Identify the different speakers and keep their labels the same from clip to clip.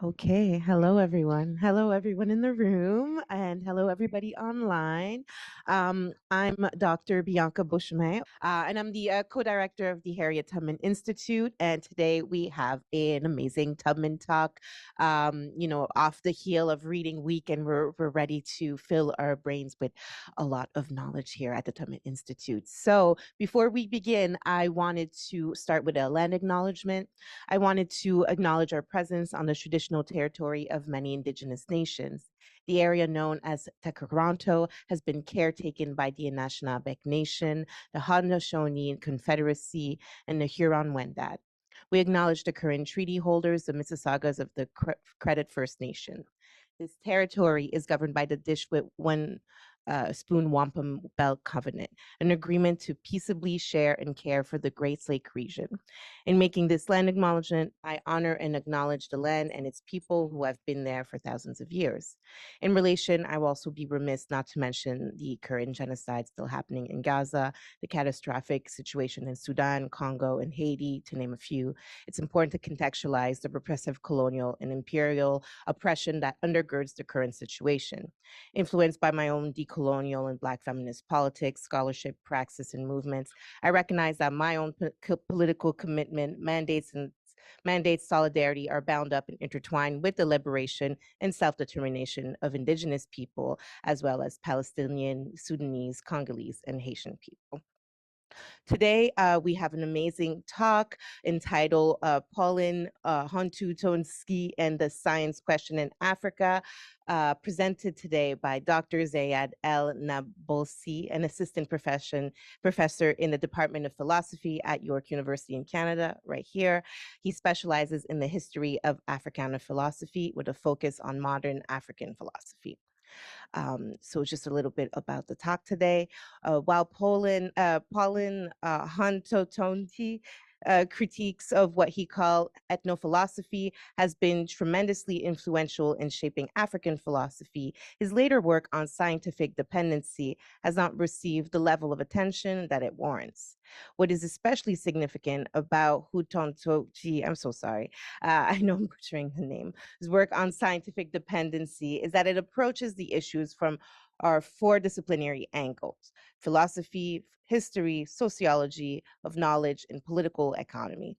Speaker 1: Okay, hello everyone. Hello everyone in the room, and hello everybody online. I'm Dr. Bianca Bushme, and I'm the co-director of the Harriet Tubman Institute. And today we have an amazing Tubman talk. Off the heel of Reading Week, and we're ready to fill our brains with a lot of knowledge here at the Tubman Institute. So before we begin, I wanted to start with a land acknowledgement. I wanted to acknowledge our presence on the traditional territory of many indigenous nations. The area known as Tekaronto has been caretaken by the Anishinaabe Nation, the Haudenosaunee Confederacy, and the Huron-Wendat. We acknowledge the current treaty holders, the Mississaugas of the Credit First Nation. This territory is governed by the Dishwit One Spoon Wampum Belt Covenant, an agreement to peaceably share and care for the Great Lake region. In making this land acknowledgement, I honor and acknowledge the land and its people who have been there for thousands of years. In relation, I will also be remiss not to mention the current genocide still happening in Gaza, the catastrophic situation in Sudan, Congo, and Haiti, to name a few. It's important to contextualize the repressive colonial and imperial oppression that undergirds the current situation. Influenced by my own decolonial and Black feminist politics, scholarship, praxis, and movements, I recognize that my own political commitment, mandates solidarity are bound up and intertwined with the liberation and self-determination of indigenous people, as well as Palestinian, Sudanese, Congolese, and Haitian people. Today, we have an amazing talk entitled Pauline Hontutonsky and the Science Question in Africa, presented today by Dr. Zeyad El Nabolsy, an assistant professor in the Department of Philosophy at York University in Canada, right here. He specializes in the history of Africana philosophy with a focus on modern African philosophy. So just a little bit about the talk today. While Pauline Huntotonti critiques of what he called ethnophilosophy has been tremendously influential in shaping African philosophy, his later work on scientific dependency has not received the level of attention that it warrants. What is especially significant about Hutontoji, I'm so sorry, I know I'm butchering the name, his work on scientific dependency is that it approaches the issues from our four disciplinary angles: philosophy, history, sociology of knowledge, and political economy.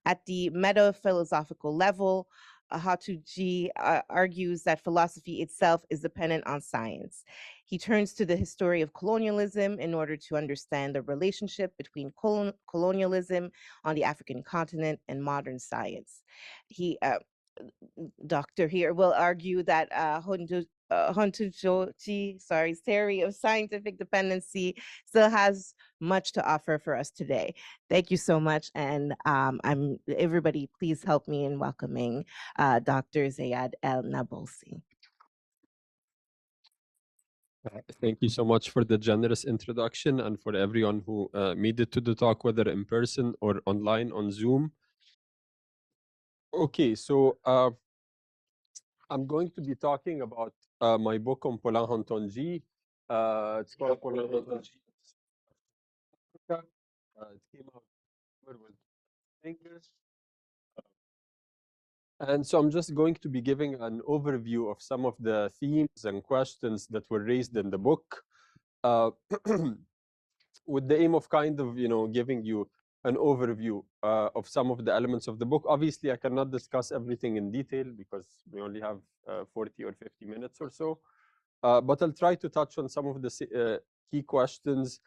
Speaker 1: At the meta-philosophical level, Hatuji argues that philosophy itself is dependent on science. He turns to the history of colonialism in order to understand the relationship between colonialism on the African continent and modern science. He doctor here will argue that Hontujochi's theory of scientific dependency still has much to offer for us today. Thank you so much, and everybody, please help me in welcoming Dr. Zeyad El Nabolsy.
Speaker 2: Thank you so much for the generous introduction and for everyone who made it to the talk, whether in person or online on Zoom. Okay, so I'm going to be talking about my book on Paulin Hontonji. It's called Paulin Hontonji. It came out with fingers. And so I'm just going to be giving an overview of some of the themes and questions that were raised in the book, with the aim of kind of, giving you an overview of some of the elements of the book. Obviously, I cannot discuss everything in detail because we only have 40 or 50 minutes or so. But I'll try to touch on some of the key questions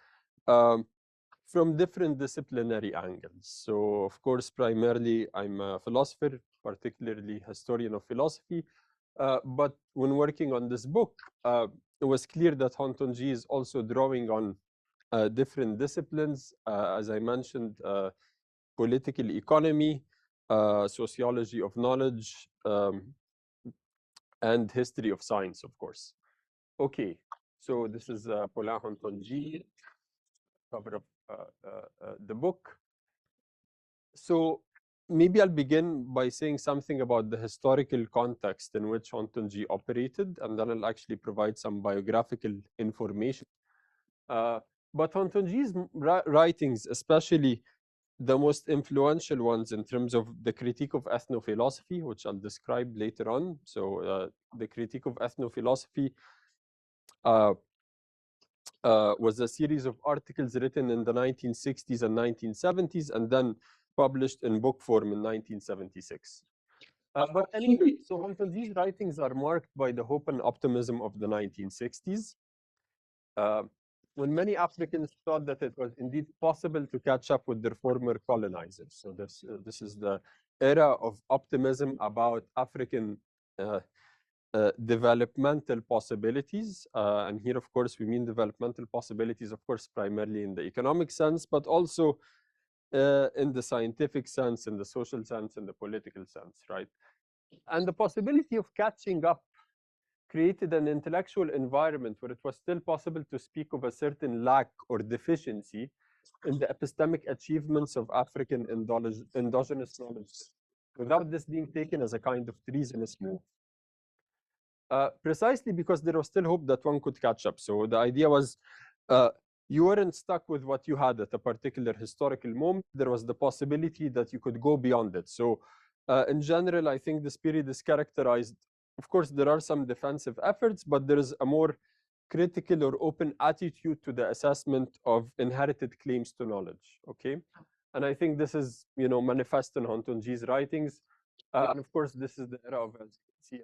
Speaker 2: from different disciplinary angles. So, of course, primarily, I'm a philosopher, particularly historian of philosophy. But when working on this book, it was clear that Hontonji is also drawing on different disciplines, as I mentioned, political economy, sociology of knowledge, and history of science, of course. Okay, so this is Paulin Hontonji, cover of the book. So maybe I'll begin by saying something about the historical context in which Hontonji operated, and then I'll actually provide some biographical information. But Hontonji's writings, especially the most influential ones in terms of the critique of ethnophilosophy, which I'll describe later on. So the critique of ethnophilosophy uh, was a series of articles written in the 1960s and 1970s, and then published in book form in 1976. But anyway, so Hontonji's writings are marked by the hope and optimism of the 1960s, when many Africans thought that it was indeed possible to catch up with their former colonizers. So this is the era of optimism about African developmental possibilities. And here, of course, we mean developmental possibilities, of course, primarily in the economic sense, but also in the scientific sense, in the social sense, in the political sense, right? And the possibility of catching up created an intellectual environment where it was still possible to speak of a certain lack or deficiency in the epistemic achievements of African endogenous knowledge, without this being taken as a kind of treasonous move. Precisely because there was still hope that one could catch up. So the idea was you weren't stuck with what you had at a particular historical moment. There was the possibility that you could go beyond it. So in general, I think this period is characterized, of course, there are some defensive efforts, but there is a more critical or open attitude to the assessment of inherited claims to knowledge, okay? And I think this is, manifest in Hontonji's writings. And of course, this is the era of, as you can see,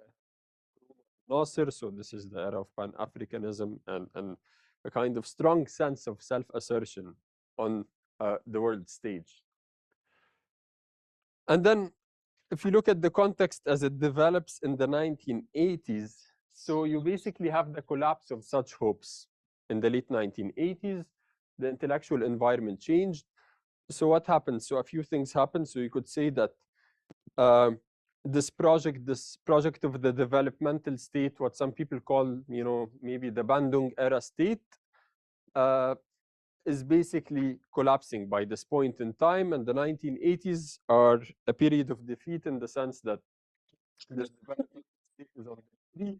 Speaker 2: Nasser. So this is the era of Pan-Africanism and a kind of strong sense of self-assertion on the world stage. And then if you look at the context as it develops in the 1980s, so you basically have the collapse of such hopes in the late 1980s. The intellectual environment changed. So what happened? So a few things happened. So you could say that this project of the developmental state, what some people call, maybe the Bandung era state, is basically collapsing by this point in time. And the 1980s are a period of defeat in the sense that the development state is on the decline.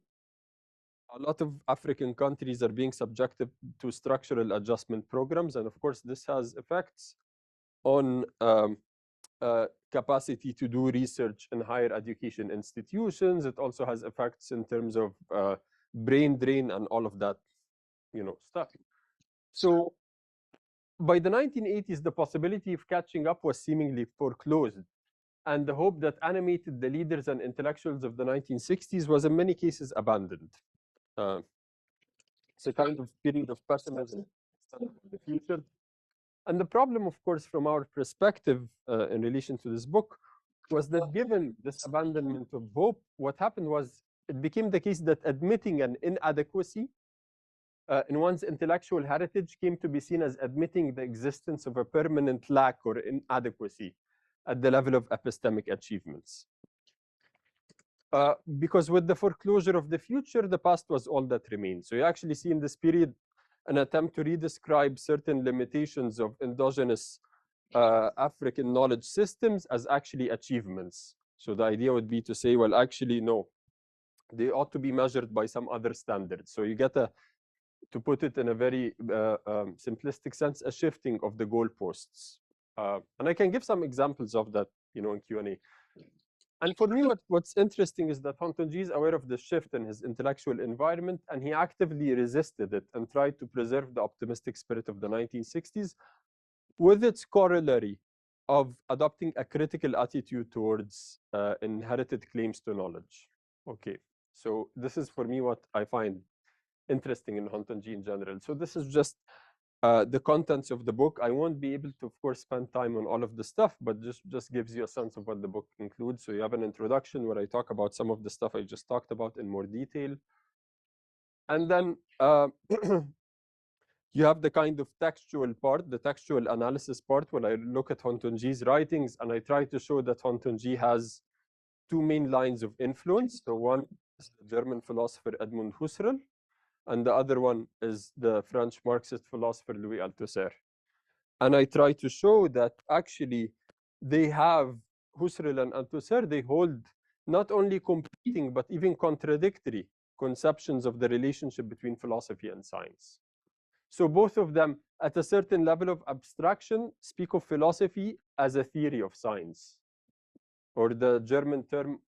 Speaker 2: A lot of African countries are being subjected to structural adjustment programs. And of course, this has effects on capacity to do research in higher education institutions. It also has effects in terms of brain drain and all of that, stuff. So by the 1980s, the possibility of catching up was seemingly foreclosed. And the hope that animated the leaders and intellectuals of the 1960s was in many cases abandoned. It's a kind of period of pessimism in the future. And the problem, of course, from our perspective in relation to this book, was that given this abandonment of hope, what happened was it became the case that admitting an inadequacy in one's intellectual heritage came to be seen as admitting the existence of a permanent lack or inadequacy at the level of epistemic achievements. Because with the foreclosure of the future, the past was all that remained. So you actually see in this period an attempt to redescribe certain limitations of endogenous African knowledge systems as actually achievements. So the idea would be to say, well, actually, no, they ought to be measured by some other standards. So you get to put it in a very simplistic sense, a shifting of the goalposts. And I can give some examples of that, in Q&A. And for me, what's interesting is that Hontonji is aware of the shift in his intellectual environment, and he actively resisted it and tried to preserve the optimistic spirit of the 1960s with its corollary of adopting a critical attitude towards inherited claims to knowledge. Okay, so this is for me what I find interesting in Hontonji in general. So this is just the contents of the book. I won't be able to, of course, spend time on all of the stuff, but just gives you a sense of what the book includes. So you have an introduction where I talk about some of the stuff I just talked about in more detail. And then you have the kind of textual part, the textual analysis part, when I look at Hontonji's writings, and I try to show that Hontonji has two main lines of influence. So one is the German philosopher Edmund Husserl, and the other one is the French Marxist philosopher Louis Althusser. And I try to show that actually they have, Husserl and Althusser, they hold not only competing, but even contradictory conceptions of the relationship between philosophy and science. So both of them at a certain level of abstraction, speak of philosophy as a theory of science, or the German term,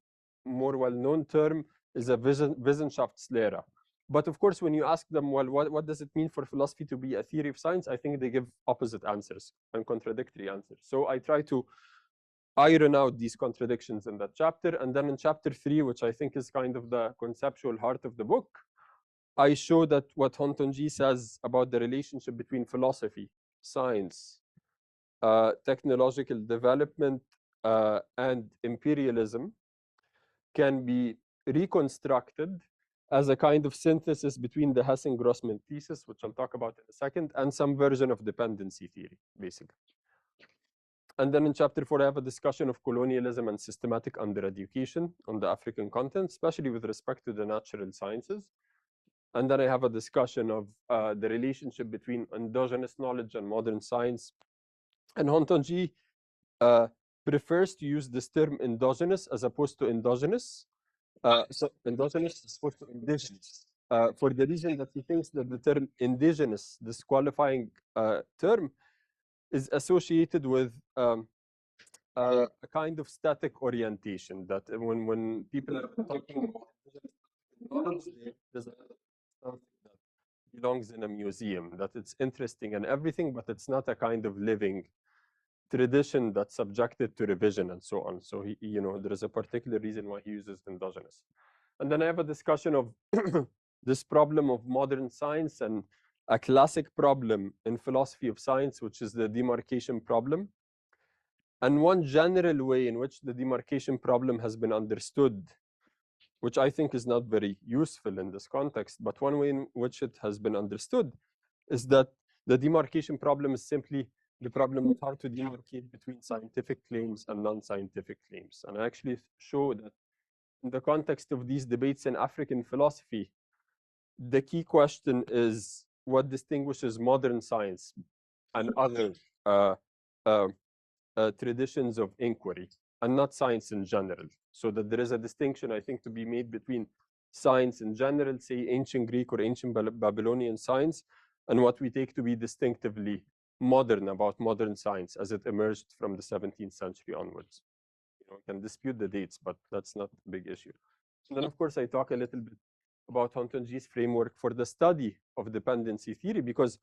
Speaker 2: more well-known term, is a Wissenschaftslehre. But of course, when you ask them, well, what does it mean for philosophy to be a theory of science? I think they give opposite answers and contradictory answers. So I try to iron out these contradictions in that chapter. And then in chapter 3, which I think is kind of the conceptual heart of the book, I show that what Hontonji says about the relationship between philosophy, science, technological development, and imperialism can be reconstructed as a kind of synthesis between the Hesse-Grossman thesis, which I'll talk about in a second, and some version of dependency theory, basically. And then in chapter 4, I have a discussion of colonialism and systematic undereducation on the African continent, especially with respect to the natural sciences. And then I have a discussion of the relationship between endogenous knowledge and modern science. And Hontonji prefers to use this term endogenous as opposed to endogenous. So endogenous as opposed to indigenous. For the reason that he thinks that the term indigenous, this qualifying term, is associated with a kind of static orientation, that when people are talking about knowledge, there's something that belongs in a museum, that it's interesting and everything, but it's not a kind of living tradition that's subjected to revision and so on. So there is a particular reason why he uses endogenous. And then I have a discussion of this problem of modern science and a classic problem in philosophy of science, which is the demarcation problem. And one general way in which the demarcation problem has been understood, which I think is not very useful in this context, but one way in which it has been understood is that the demarcation problem is simply the problem of how to demarcate between scientific claims and non-scientific claims. And I actually show that in the context of these debates in African philosophy, the key question is what distinguishes modern science and other traditions of inquiry, and not science in general. So that there is a distinction, I think, to be made between science in general, say ancient Greek or ancient Babylonian science, and what we take to be distinctively modern about modern science as it emerged from the 17th century onwards. We can dispute the dates, but that's not a big issue. And then, of course, I talk a little bit about Hontonji's framework for the study of dependency theory, because,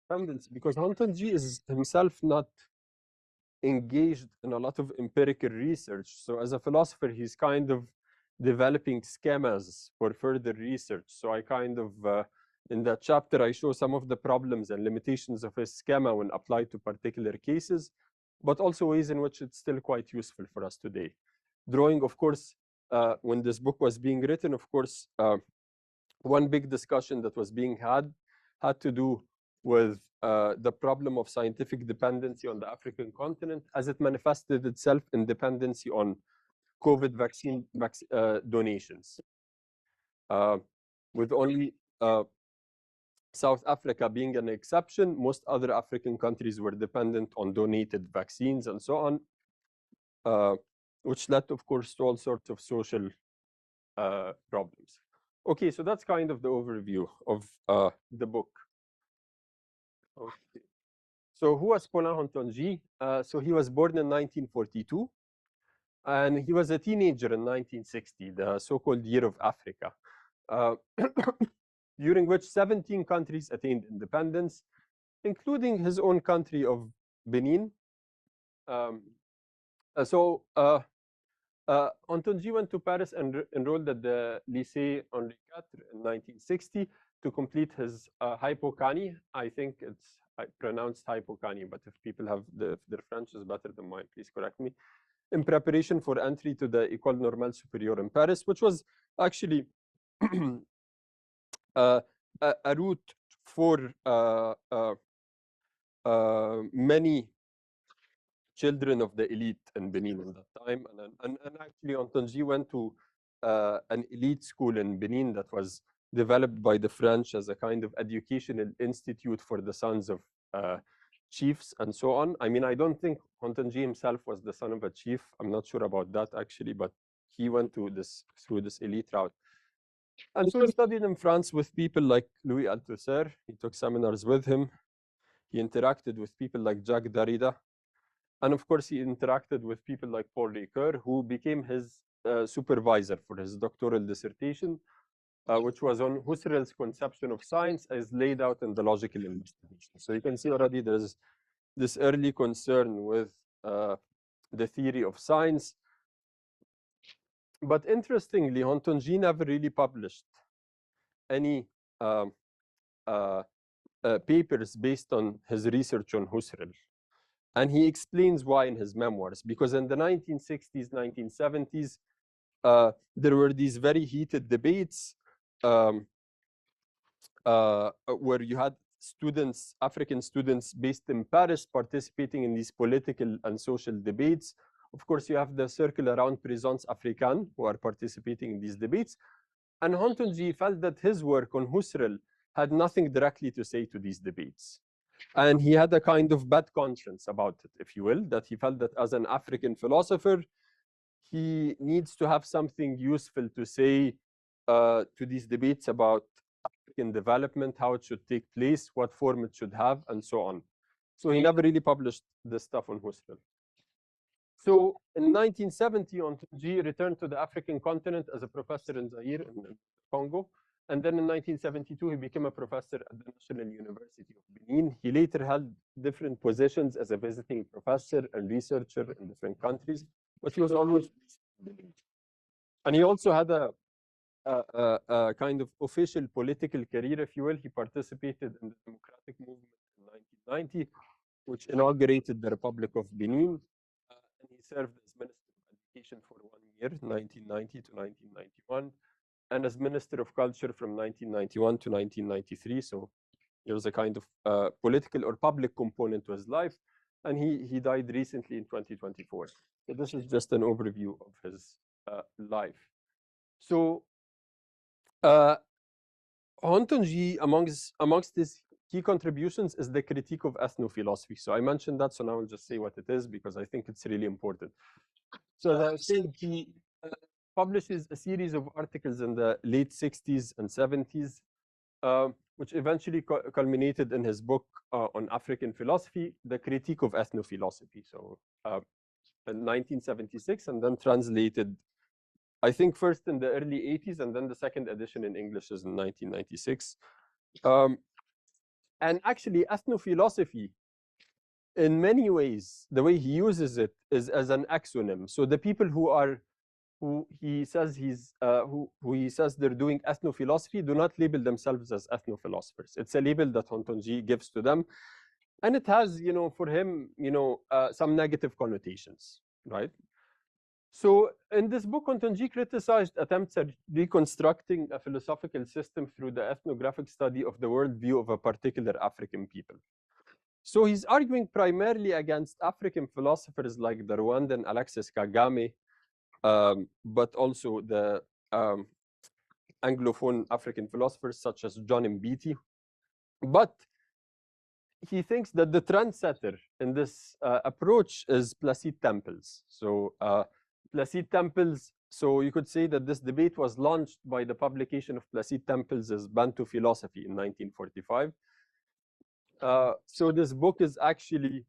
Speaker 2: dependency, because Hontonji is himself not engaged in a lot of empirical research. So as a philosopher, he's kind of developing schemas for further research. So I kind of, in that chapter, I show some of the problems and limitations of his schema when applied to particular cases, but also ways in which it's still quite useful for us today. Drawing, of course, when this book was being written, of course, one big discussion that was being had to do with the problem of scientific dependency on the African continent as it manifested itself in dependency on COVID vaccine donations. With only South Africa being an exception, most other African countries were dependent on donated vaccines and so on, which led, of course, to all sorts of social problems. Okay, so that's kind of the overview of the book. Okay. So who was Paulin Hontonji? So he was born in 1942, and he was a teenager in 1960, the so-called Year of Africa, during which 17 countries attained independence, including his own country of Benin. Hontonji went to Paris and enrolled at the Lycée Henri IV in 1960 to complete his hypocani. I think it's pronounced hypocani, but if people have their French is better than mine, please correct me. In preparation for entry to the École Normale Supérieure in Paris, which was actually a route for many children of the elite in Benin at that time. And actually, Hontonji went to an elite school in Benin that was developed by the French as a kind of educational institute for the sons of chiefs and so on. I mean, I don't think Hontonji himself was the son of a chief. I'm not sure about that, actually, but he went to through this elite route. And so he studied in France with people like Louis Althusser. He took seminars with him. He interacted with people like Jacques Derrida. And of course, he interacted with people like Paul Ricoeur, who became his supervisor for his doctoral dissertation, which was on Husserl's conception of science as laid out in the logical investigation. So you can see already there's this early concern with the theory of science. But interestingly, Hontonji never really published any um, papers based on his research on Husserl. And he explains why in his memoirs, because in the 1960s, 1970s, there were these very heated debates where you had students, African students based in Paris, participating in these political and social debates. Of course, you have the circle around Présence Africaine who are participating in these debates. And Hontonji felt that his work on Husserl had nothing directly to say to these debates. And he had a kind of bad conscience about it, if you will, that he felt that as an African philosopher, he needs to have something useful to say to these debates about African development, how it should take place, what form it should have, and so on. So he never really published this stuff on Husserl. So in 1970, Ontonji returned to the African continent as a professor in Zaire, in Congo. And then in 1972, he became a professor at the National University of Benin. He later held different positions as a visiting professor and researcher in different countries, but he was always Benin. And he also had a kind of official political career, if you will. He participated in the democratic movement in 1990, which inaugurated the Republic of Benin. And he served as Minister of Education for 1 year, 1990 to 1991. And as Minister of Culture from 1991 to 1993. So there was a kind of political or public component to his life. And he died recently in 2024. So this is just an overview of his life. So Hontonji, amongst his key contributions is the critique of ethnophilosophy. So I mentioned that, so now I'll just say what it is because I think it's really important. So as I said, he publishes a series of articles in the late 60s and 70s, which eventually culminated in his book on African philosophy, The Critique of Ethnophilosophy. So in 1976, and then translated, I think, first in the early 80s, and then the second edition in English is in 1996. And actually, ethnophilosophy, in many ways, the way he uses it is as an exonym. So the people who he says they're doing ethnophilosophy do not label themselves as ethnophilosophers. It's a label that Hontonji gives to them, and it has, for him, some negative connotations, right? So in this book, Hontonji criticized attempts at reconstructing a philosophical system through the ethnographic study of the worldview of a particular African people. So he's arguing primarily against African philosophers like the Rwandan Alexis Kagame, but also the Anglophone African philosophers such as John Mbiti. But he thinks that the trendsetter in this approach is Placide Tempels. So Placide Tempels, so you could say that this debate was launched by the publication of Placide Tempels' Bantu Philosophy in 1945. So this book is actually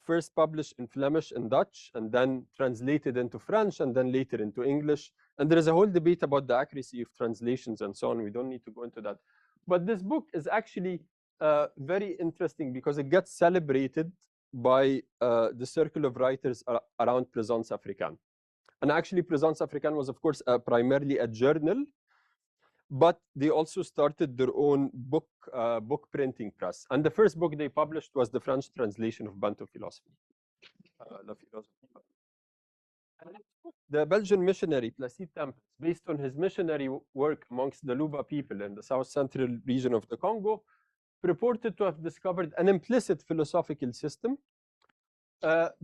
Speaker 2: first published in Flemish and Dutch, and then translated into French, and then later into English. And there is a whole debate about the accuracy of translations and so on. We don't need to go into that. But this book is actually very interesting because it gets celebrated by the circle of writers around Présence Africaine. And actually, Présence Africaine was, of course, primarily a journal, but they also started their own book printing press. And the first book they published was the French translation of Bantu philosophy. La philosophie. The Belgian missionary Placide Tempels, based on his missionary work amongst the Luba people in the south central region of the Congo, purported to have discovered an implicit philosophical system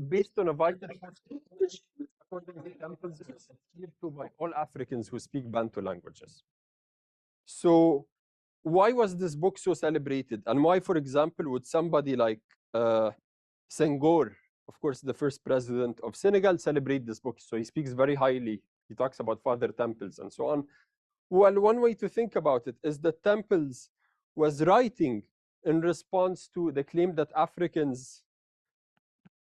Speaker 2: based on a vital which, according to Tempels, is adhered to by all Africans who speak Bantu languages. So why was this book so celebrated? And why, for example, would somebody like Senghor, of course, the first president of Senegal, celebrate this book? So he speaks very highly He talks about father temples and so on. Well, one way to think about it is that Temples was writing in response to the claim that Africans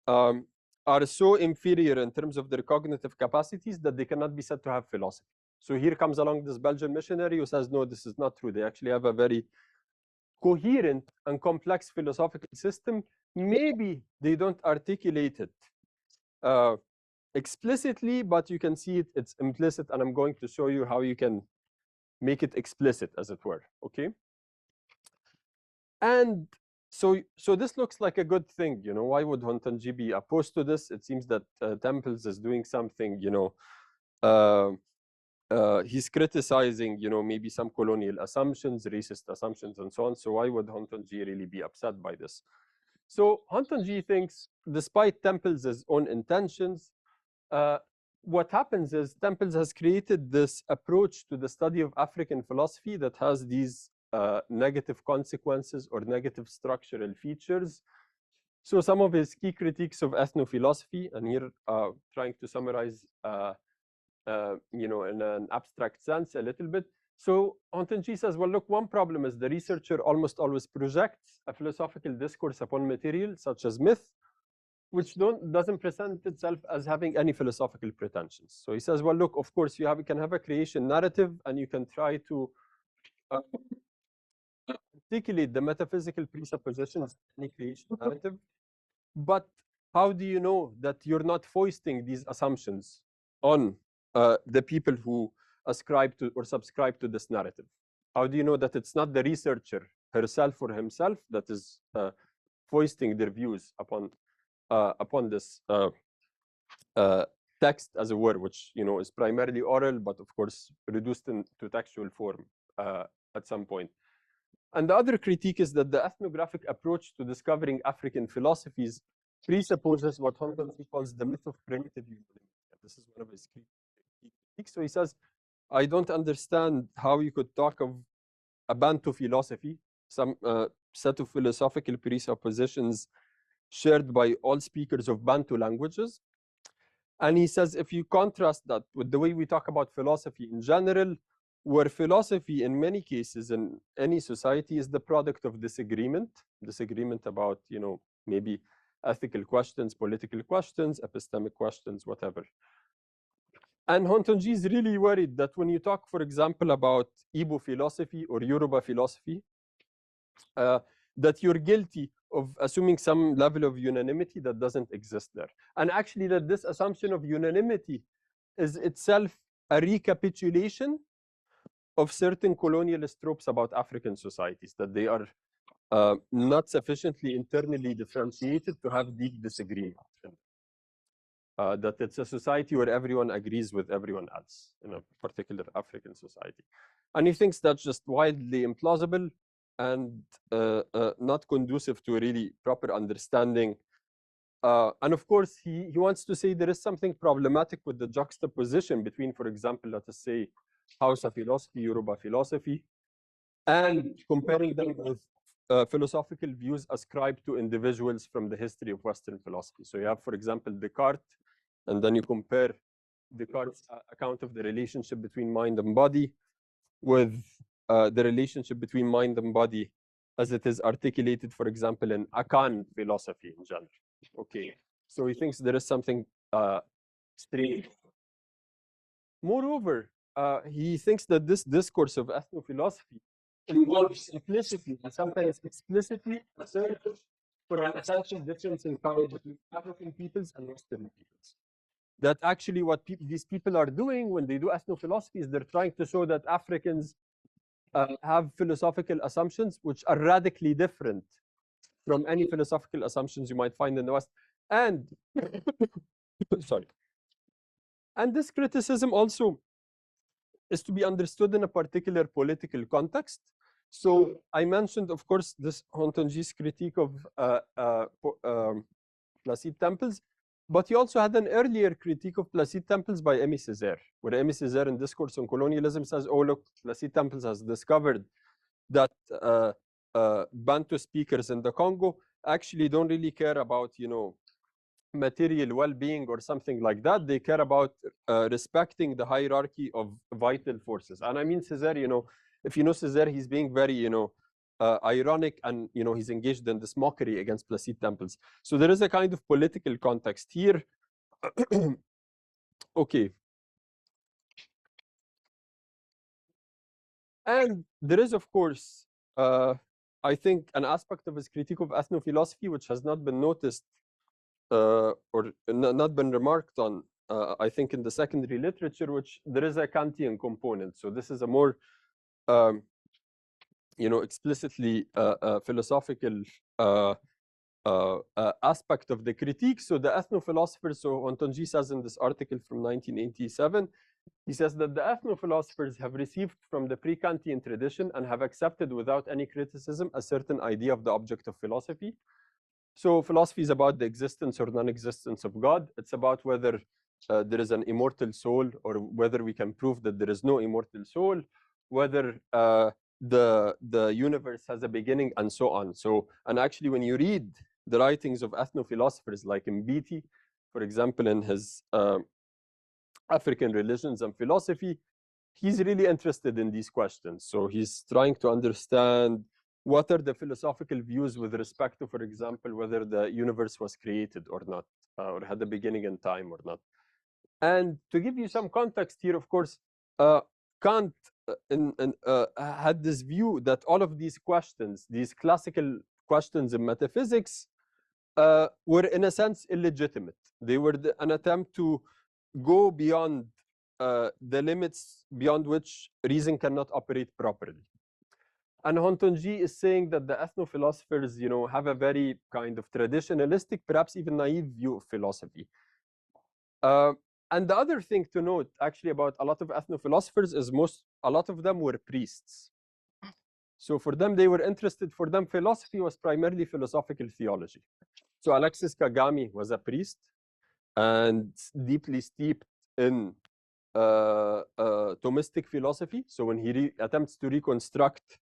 Speaker 2: are so inferior in terms of their cognitive capacities that they cannot be said to have philosophy. So here comes along this Belgian missionary who says, no, this is not true. They actually have a very coherent and complex philosophical system. Maybe they don't articulate it explicitly, but you can see it's implicit, and I'm going to show you how you can make it explicit, as it were, okay? And so this looks like a good thing, you know. Why would Hontanji be opposed to this? It seems that Temples is doing something, you know, he's criticizing, you know, maybe some colonial assumptions, racist assumptions, and so on. So why would Hontanji really be upset by this? So Hontanji thinks, despite Temples' own intentions, what happens is Temples has created this approach to the study of African philosophy that has these negative consequences or negative structural features. So some of his key critiques of ethnophilosophy, and here trying to summarize, you know, in an abstract sense a little bit. So Hontanji says, well, look, one problem is the researcher almost always projects a philosophical discourse upon material, such as myth, which doesn't present itself as having any philosophical pretensions. So he says, well, look, of course, you can have a creation narrative, and you can try to articulate the metaphysical presuppositions of any creation narrative. But how do you know that you're not foisting these assumptions on the people who ascribe to or subscribe to this narrative? How do you know that it's not the researcher herself or himself that is foisting their views upon this text, as it were, which, you know, is primarily oral, but of course reduced into textual form at some point? And the other critique is that the ethnographic approach to discovering African philosophies presupposes what Hontanji calls the myth of primitive humanity. This is one of his critiques. So he says, I don't understand how you could talk of a Bantu philosophy, some set of philosophical presuppositions shared by all speakers of Bantu languages. And he says, if you contrast that with the way we talk about philosophy in general, where philosophy in many cases in any society is the product of disagreement about, you know, maybe ethical questions, political questions, epistemic questions, whatever. And Hontanji is really worried that when you talk, for example, about Igbo philosophy or Yoruba philosophy, that you're guilty of assuming some level of unanimity that doesn't exist there. And actually that this assumption of unanimity is itself a recapitulation of certain colonialist tropes about African societies, that they are not sufficiently internally differentiated to have deep disagreement. That it's a society where everyone agrees with everyone else in a particular African society. And he thinks that's just wildly implausible and not conducive to a really proper understanding. And of course, he wants to say there is something problematic with the juxtaposition between, for example, let us say, Hausa philosophy, Yoruba philosophy, and comparing them with philosophical views ascribed to individuals from the history of Western philosophy. So you have, for example, Descartes, and then you compare Descartes' account of the relationship between mind and body with the relationship between mind and body as it is articulated, for example, in Akan philosophy in general. Okay, so he thinks there is something strange. Moreover, he thinks that this discourse of ethnophilosophy involves implicitly and sometimes explicitly a search for an essential difference in power between African peoples and Western peoples. That actually what these people are doing when they do ethnophilosophy is they're trying to show that Africans have philosophical assumptions which are radically different from any philosophical assumptions you might find in the West. And sorry. And this criticism also is to be understood in a particular political context. So I mentioned, of course, this Hontanji's critique of Placide temples, but he also had an earlier critique of Placide temples by Aimé Césaire, where Aimé Césaire in Discourse on Colonialism says, oh, look, Placide temples has discovered that Bantu speakers in the Congo actually don't really care about, you know, material well-being or something like that. They care about respecting the hierarchy of vital forces. And I mean, Césaire, if you know Césaire, he's being very, ironic, and, he's engaged in this mockery against Placide temples. So there is a kind of political context here. Okay. And there is, of course, I think, an aspect of his critique of ethnophilosophy which has not been noticed or not been remarked on, I think, in the secondary literature, which there is a Kantian component. So this is a more, explicitly philosophical aspect of the critique. So the ethnophilosophers, so Ontonji says in this article from 1987, he says that the ethnophilosophers have received from the pre-Kantian tradition and have accepted without any criticism a certain idea of the object of philosophy. So philosophy is about the existence or non-existence of God. It's about whether there is an immortal soul, or whether we can prove that there is no immortal soul, whether the universe has a beginning, and so on. So, and actually, when you read the writings of ethnophilosophers like Mbiti, for example, in his African Religions and Philosophy, he's really interested in these questions. So he's trying to understand what are the philosophical views with respect to, for example, whether the universe was created or not, or had a beginning in time or not. And to give you some context here, of course, Kant had this view that all of these questions, these classical questions in metaphysics, were in a sense illegitimate. They were an attempt to go beyond the limits beyond which reason cannot operate properly. And Hontonji is saying that the ethnophilosophers, have a very kind of traditionalistic, perhaps even naive view of philosophy. And the other thing to note, actually, about a lot of ethnophilosophers is a lot of them were priests. So for them, they were interested. For them, philosophy was primarily philosophical theology. So Alexis Kagami was a priest and deeply steeped in Thomistic philosophy. So when he attempts to reconstruct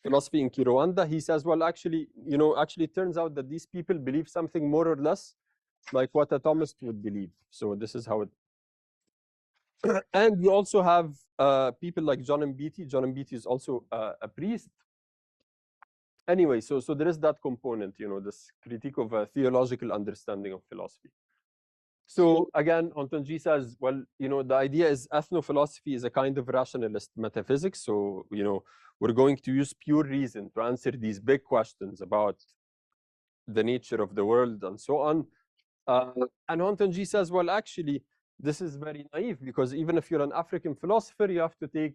Speaker 2: philosophy in Kinyarwanda, he says, well, actually, it turns out that these people believe something more or less like what a Thomist would believe. So this is how it. And you also have people like John Mbiti. John Mbiti is also a priest. Anyway, so there is that component, this critique of a theological understanding of philosophy. So again, Ontonji says, well, the idea is ethnophilosophy is a kind of rationalist metaphysics. So, we're going to use pure reason to answer these big questions about the nature of the world and so on. And Ontonji says, well, actually, this is very naive, because even if you're an African philosopher, you have to take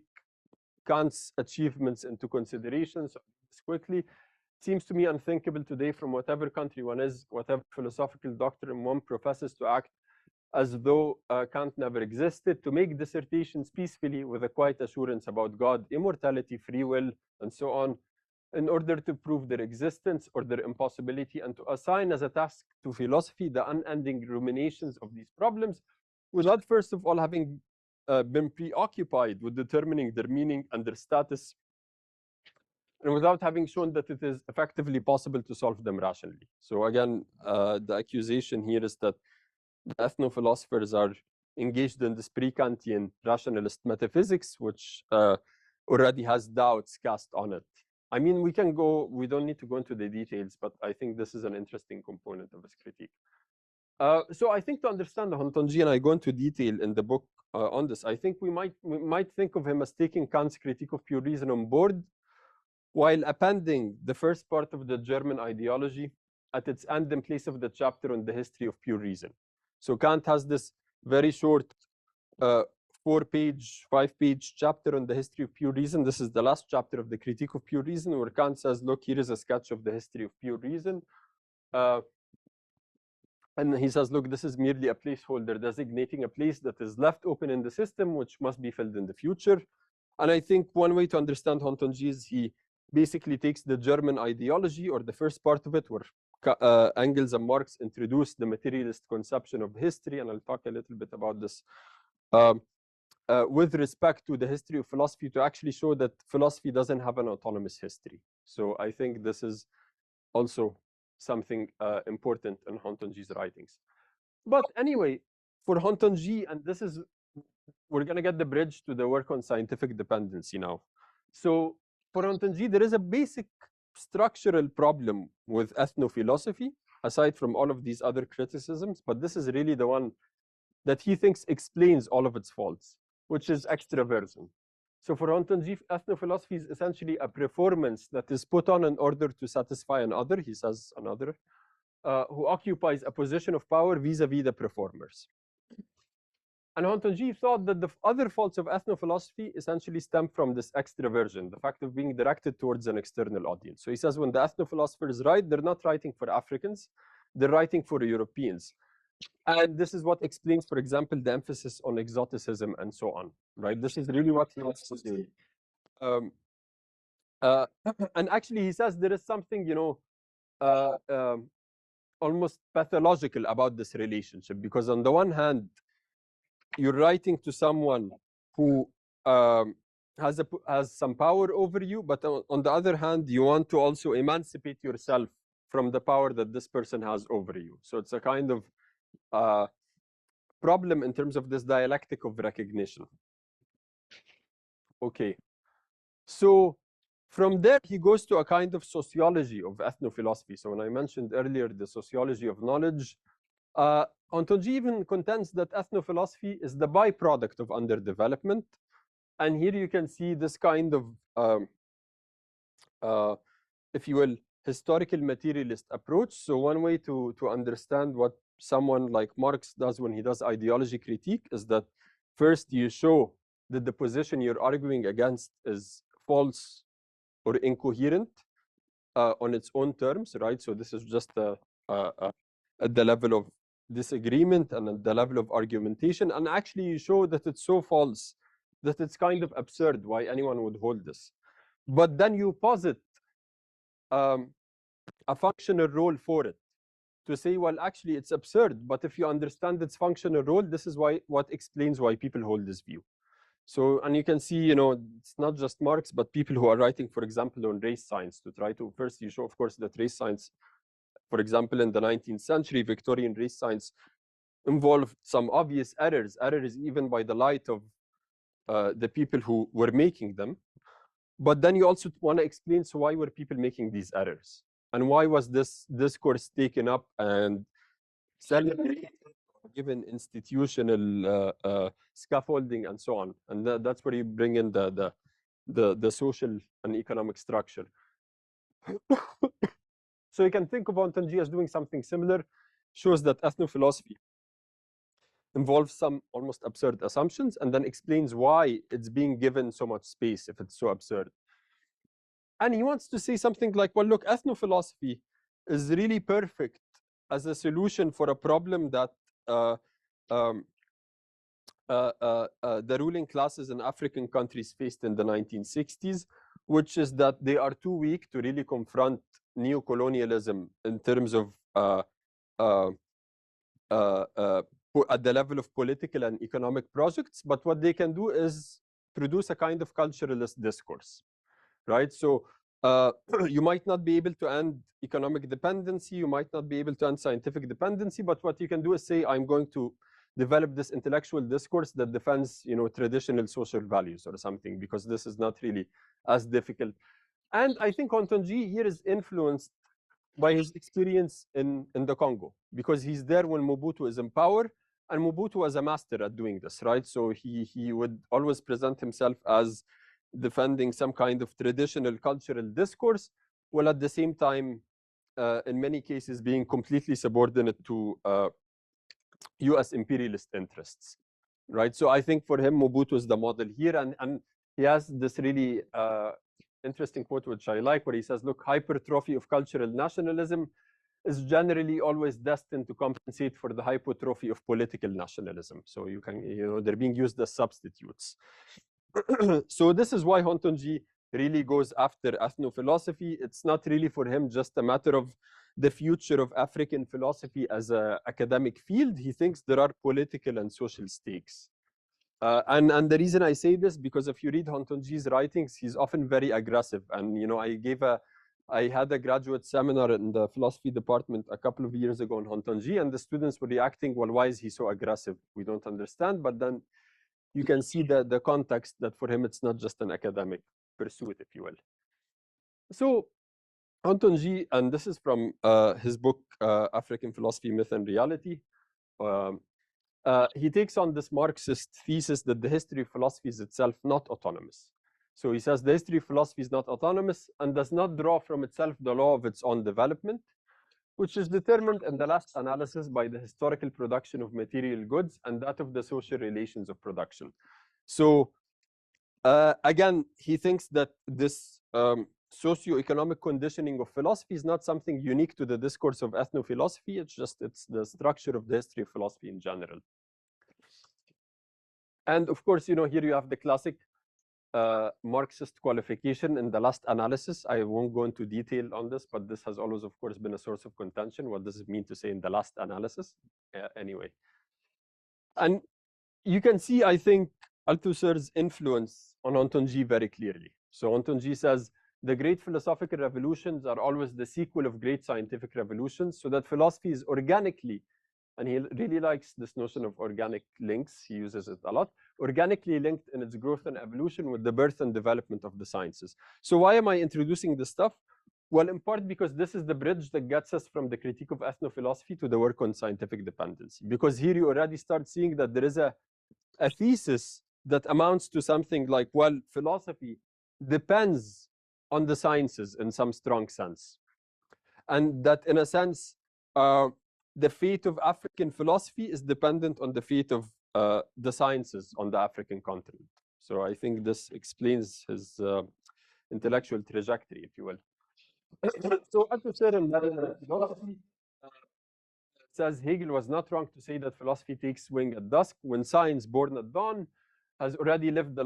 Speaker 2: Kant's achievements into consideration. So quickly, it seems to me unthinkable today, from whatever country one is, whatever philosophical doctrine one professes, to act as though Kant never existed, to make dissertations peacefully with a quiet assurance about God, immortality, free will, and so on, in order to prove their existence or their impossibility, and to assign as a task to philosophy the unending ruminations of these problems, without first of all having been preoccupied with determining their meaning and their status, and without having shown that it is effectively possible to solve them rationally. So again, the accusation here is that the ethnophilosophers are engaged in this pre-Kantian rationalist metaphysics, which already has doubts cast on it. I mean, we don't need to go into the details, but I think this is an interesting component of his critique. So I think to understand the Hontonji, and I go into detail in the book on this, I think we might think of him as taking Kant's critique of pure reason on board, while appending the first part of the German ideology at its end in place of the chapter on the history of pure reason. So Kant has this very short 4-page, 5-page chapter on the history of pure reason. This is the last chapter of the Critique of Pure Reason, where Kant says, look, here is a sketch of the history of pure reason. And he says, look, this is merely a placeholder designating a place that is left open in the system, which must be filled in the future. And I think one way to understand Hontonji is he basically takes the German ideology, or the first part of it, where Engels and Marx introduced the materialist conception of history, and I'll talk a little bit about this. with respect to the history of philosophy to actually show that philosophy doesn't have an autonomous history. So I think this is also something important in Hontonji's writings. But anyway, for Hontonji, and this is, we're going to get the bridge to the work on scientific dependency now. So for Hontonji, there is a basic structural problem with ethnophilosophy, aside from all of these other criticisms, but this is really the one that he thinks explains all of its faults, which is extraversion. So for Hontonji, ethnophilosophy is essentially a performance that is put on in order to satisfy another, he says another, who occupies a position of power vis-a-vis the performers. And Hontonji thought that the other faults of ethnophilosophy essentially stem from this extraversion, the fact of being directed towards an external audience. So he says when the ethnophilosophers write, they're not writing for Africans, they're writing for Europeans. And this is what explains, for example, the emphasis on exoticism and so on, right? This is really what he wants to say. And actually, he says there is something, almost pathological about this relationship, because on the one hand, you're writing to someone who has some power over you, but on the other hand, you want to also emancipate yourself from the power that this person has over you. So it's a kind of problem in terms of this dialectic of recognition. Okay, so from there he goes to a kind of sociology of ethnophilosophy. So when I mentioned earlier the sociology of knowledge, Hontonji even contends that ethnophilosophy is the byproduct of underdevelopment. And here you can see this kind of, if you will, historical materialist approach. So one way to understand what someone like Marx does when he does ideology critique is that first you show that the position you're arguing against is false or incoherent on its own terms, right? So this is just at the level of disagreement and at the level of argumentation. And actually you show that it's so false that it's kind of absurd why anyone would hold this. But then you posit a functional role for it to say, well, actually it's absurd, but if you understand its functional role, this is what explains why people hold this view. So, and you can see, it's not just Marx, but people who are writing, for example, on race science to try to, first you show, of course, that race science, for example, in the 19th century, Victorian race science involved some obvious errors even by the light of the people who were making them. But then you also want to explain, so why were people making these errors? And why was this discourse taken up and celebrated, given institutional scaffolding and so on? And that's where you bring in the social and economic structure. So you can think of Hontonji as doing something similar, shows that ethnophilosophy involves some almost absurd assumptions and then explains why it's being given so much space if it's so absurd. And he wants to say something like, well, look, ethnophilosophy is really perfect as a solution for a problem that the ruling classes in African countries faced in the 1960s, which is that they are too weak to really confront neocolonialism in terms of at the level of political and economic projects. But what they can do is produce a kind of culturalist discourse, right? So you might not be able to end economic dependency, you might not be able to end scientific dependency, but what you can do is say, I'm going to develop this intellectual discourse that defends, traditional social values or something, because this is not really as difficult. And I think Hontonji here is influenced by his experience in the Congo, because he's there when Mobutu is in power, and Mobutu was a master at doing this, right? So he would always present himself as defending some kind of traditional cultural discourse, while at the same time, in many cases, being completely subordinate to US imperialist interests, right? So I think for him, Mobutu is the model here. And he has this really interesting quote, which I like, where he says, look, hypertrophy of cultural nationalism is generally always destined to compensate for the hypertrophy of political nationalism. So you can, they're being used as substitutes. So this is why Hontonji really goes after ethnophilosophy. It's not really for him just a matter of the future of African philosophy as an academic field. He thinks there are political and social stakes And the reason I say this, because if you read Hontonji's writings, he's often very aggressive. And I had a graduate seminar in the philosophy department a couple of years ago on Hontonji, and the students were reacting, well, why is he so aggressive? We don't understand. But then you can see the context that for him, it's not just an academic pursuit, if you will. So Hontonji, and this is from his book, African Philosophy, Myth and Reality. He takes on this Marxist thesis that the history of philosophy is itself not autonomous. So he says the history of philosophy is not autonomous and does not draw from itself the law of its own development, which is determined in the last analysis by the historical production of material goods and that of the social relations of production. So again, he thinks that this socio-economic conditioning of philosophy is not something unique to the discourse of ethnophilosophy. It's the structure of the history of philosophy in general. And of course, here you have the classic Marxist qualification in the last analysis. I won't go into detail on this, but this has always, of course, been a source of contention. What does it mean to say in the last analysis? Anyway. And you can see, I think, Althusser's influence on Hontonji very clearly. So Hontonji says, the great philosophical revolutions are always the sequel of great scientific revolutions, so that philosophy is organically, and he really likes this notion of organic links, he uses it a lot, organically linked in its growth and evolution with the birth and development of the sciences. So why am I introducing this stuff? Well, in part because this is the bridge that gets us from the critique of ethnophilosophy to the work on scientific dependency. Because here you already start seeing that there is a thesis that amounts to something like, well, philosophy depends on the sciences in some strong sense. And that in a sense, the fate of African philosophy is dependent on the fate of the sciences on the African continent. So I think this explains his intellectual trajectory, if you will. So Althusser in philosophy says Hegel was not wrong to say that philosophy takes wing at dusk when science, born at dawn, has already lived the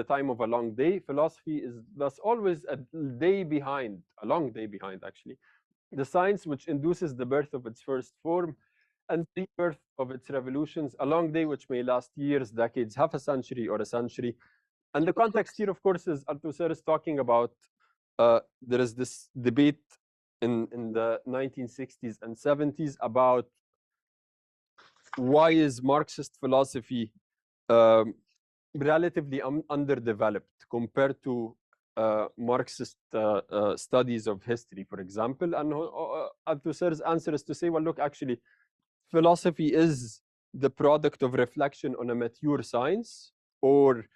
Speaker 2: time of a long day. Philosophy is thus always a day behind, a long day behind, actually, the science which induces the birth of its first form and the birth of its revolutions, a long day which may last years, decades, half a century, or a century. And the context here, of course, is Althusser is talking about there is this debate in the 1960s and 70s about why is Marxist philosophy relatively underdeveloped compared to Marxist studies of history, for example. And Althusser's answer is to say, well, look, actually, philosophy is the product of reflection on a mature science, or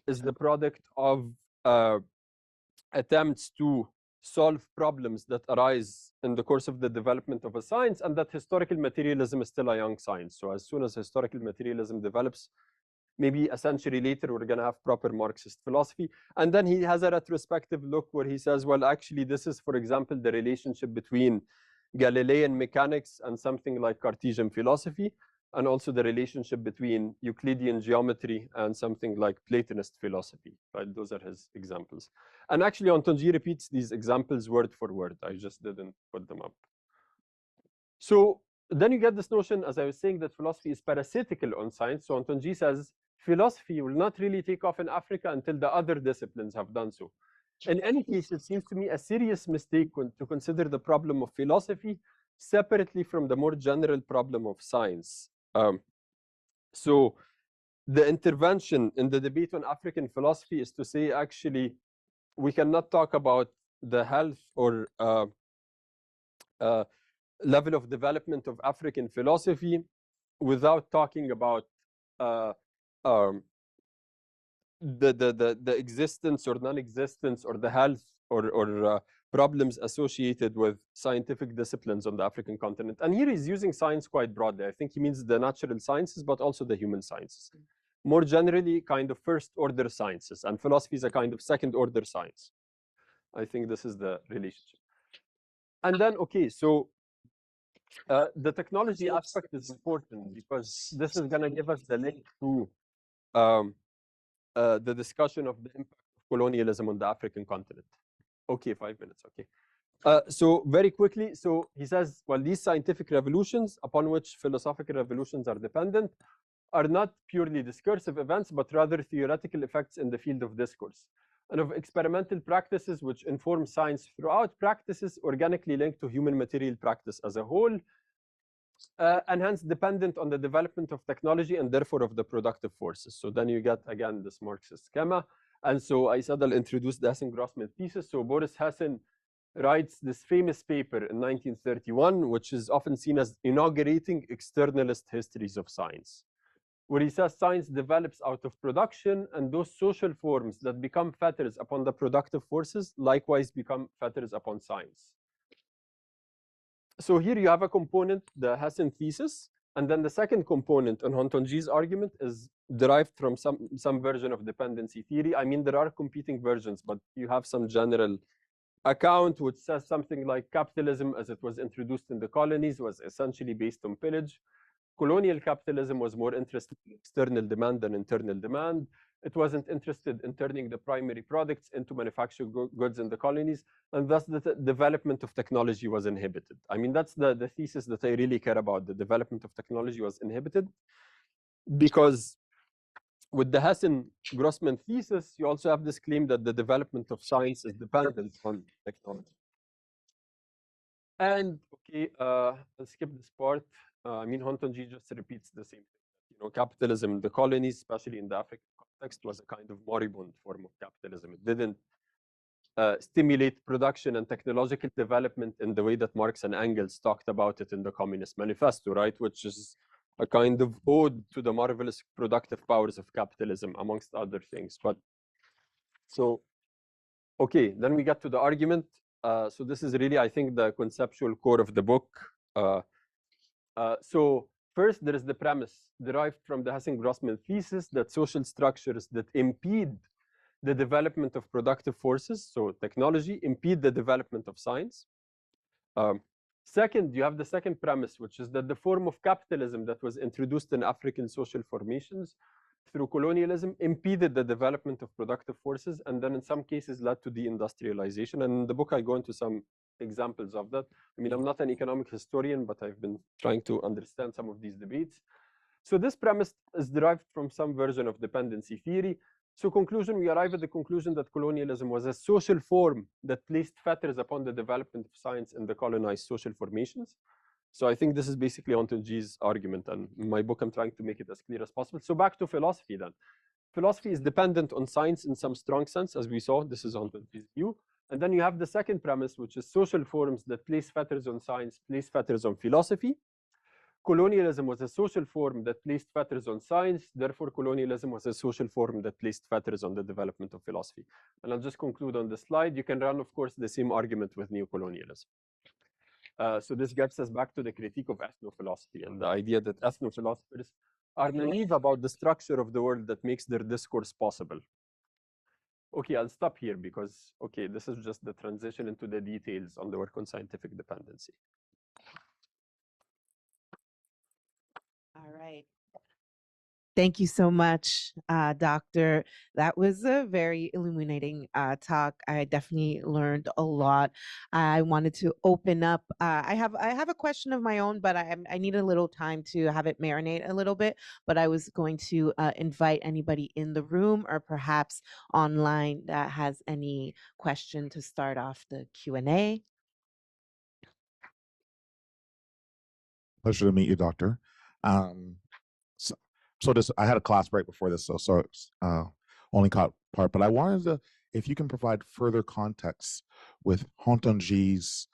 Speaker 2: is the product of attempts to solve problems that arise in the course of the development of a science, and that historical materialism is still a young science. So as soon as historical materialism develops, maybe a century later, we're going to have proper Marxist philosophy. And then he has a retrospective look where he says, well, actually, this is, for example, the relationship between Galilean mechanics and something like Cartesian philosophy, and also the relationship between Euclidean geometry and something like Platonist philosophy. Right? Those are his examples. And actually, Hontonji repeats these examples word for word. I just didn't put them up. So then you get this notion, as I was saying, that philosophy is parasitical on science. So Hontonji says, philosophy will not really take off in Africa until the other disciplines have done so. In any case, it seems to me a serious mistake to consider the problem of philosophy separately from the more general problem of science. So the intervention in the debate on African philosophy is to say, actually, we cannot talk about the health or level of development of African philosophy without talking about the existence or non-existence or the health or problems associated with scientific disciplines on the African continent. And here he's using science quite broadly. I think he means the natural sciences, but also the human sciences. More generally, kind of first-order sciences, and philosophy is a kind of second-order science. I think this is the relationship. And then, okay, so the technology aspect is important because this is going to give us the link to the discussion of the impact of colonialism on the African continent. Okay, 5 minutes, okay. So very quickly, so he says, well, these scientific revolutions upon which philosophical revolutions are dependent are not purely discursive events, but rather theoretical effects in the field of discourse, and of experimental practices which inform science throughout practices organically linked to human material practice as a whole, and hence dependent on the development of technology and therefore of the productive forces. So then you get, again, this Marxist schema. And so I said I'll introduce the Hessen-Grossman thesis. So Boris Hessen writes this famous paper in 1931, which is often seen as inaugurating externalist histories of science, where he says science develops out of production, and those social forms that become fetters upon the productive forces likewise become fetters upon science. So here you have a component, the Hessen thesis, and then the second component on Hontonji's argument is derived from some version of dependency theory. I mean, there are competing versions, but you have some general account which says something like capitalism as it was introduced in the colonies was essentially based on pillage. Colonial capitalism was more interested in external demand than internal demand. It wasn't interested in turning the primary products into manufactured goods in the colonies, and thus the development of technology was inhibited. I mean, that's the thesis that I really care about. The development of technology was inhibited because with the Hessen-Grossman thesis, you also have this claim that the development of science is dependent on technology. And okay, I'll skip this part. I mean, Hontonji just repeats the same thing. You know, capitalism in the colonies, especially in the African context, was a kind of moribund form of capitalism. It didn't stimulate production and technological development in the way that Marx and Engels talked about it in the Communist Manifesto, right? Which is a kind of ode to the marvelous productive powers of capitalism, amongst other things. But so, okay, then we get to the argument. So this is really, I think, the conceptual core of the book. So first, there is the premise derived from the Hessen-Grossman thesis that social structures that impede the development of productive forces, so technology, impede the development of science. Second, you have the second premise, which is that the form of capitalism that was introduced in African social formations through colonialism impeded the development of productive forces, and then in some cases led to deindustrialization. And in the book, I go into some examples of that. I mean, I'm not an economic historian, but I've been trying to understand some of these debates. So this premise is derived from some version of dependency theory. So conclusion, we arrive at the conclusion that colonialism was a social form that placed fetters upon the development of science in the colonized social formations. So I think this is basically Hontonji's argument, and in my book, I'm trying to make it as clear as possible. So back to philosophy then. Philosophy is dependent on science in some strong sense, as we saw. This is Hontonji's view. And then you have the second premise, which is social forms that place fetters on science, place fetters on philosophy. Colonialism was a social form that placed fetters on science. Therefore, colonialism was a social form that placed fetters on the development of philosophy. And I'll just conclude on the slide. You can run, of course, the same argument with neocolonialism. So this gets us back to the critique of ethnophilosophy and the idea that ethnophilosophers are naive about the structure of the world that makes their discourse possible. Okay, I'll stop here because, okay, this is just the transition into the details on the work on scientific dependency.
Speaker 1: All right. Thank you so much, Doctor. That was a very illuminating talk. I definitely learned a lot. I wanted to open up. I have a question of my own, but I need a little time to have it marinate a little bit. But I was going to invite anybody in the room or perhaps online that has any question to start off the Q&A.
Speaker 3: Pleasure to meet you, Doctor. So this, I had a class break before this, so only caught part. But I wanted to, if you can provide further context with Hontonji's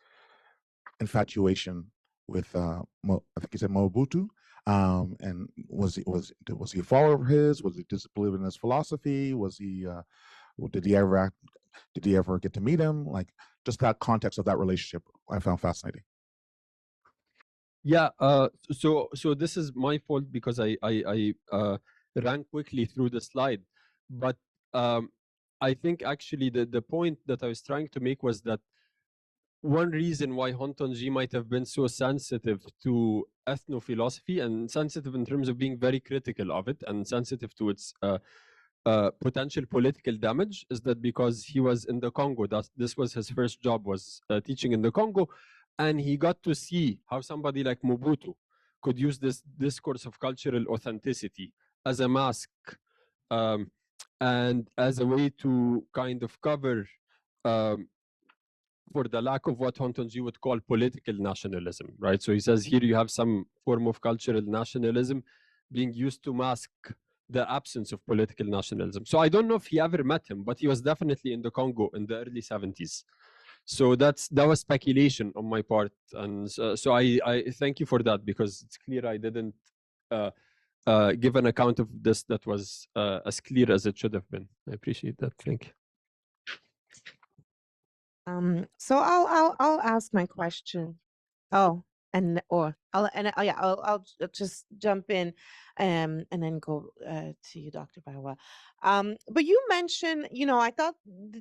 Speaker 3: infatuation with, I think he said Mobutu, and was he a follower of his? Was he disbelieving in his philosophy? Was he? Did he ever get to meet him? Like, just that context of that relationship, I found fascinating.
Speaker 2: Yeah, so this is my fault because I ran quickly through the slide, but I think actually the point that I was trying to make was that one reason why Hontonji might have been so sensitive to ethnophilosophy and sensitive in terms of being very critical of it and sensitive to its potential political damage is that because he was in the Congo, this was his first job, was teaching in the Congo, and he got to see how somebody like Mobutu, could use this discourse of cultural authenticity as a mask and as a way to kind of cover for the lack of what Hontonji would call political nationalism, right? So he says here you have some form of cultural nationalism being used to mask the absence of political nationalism. So I don't know if he ever met him, but he was definitely in the Congo in the early 70s. So that was speculation on my part, and so I thank you for that, because it's clear I didn't give an account of this that was as clear as it should have been. I appreciate that. Thank you.
Speaker 1: So I'll ask my question. Oh, and or I'll just jump in, and then go to you, Dr. Bawa. But you mentioned, I thought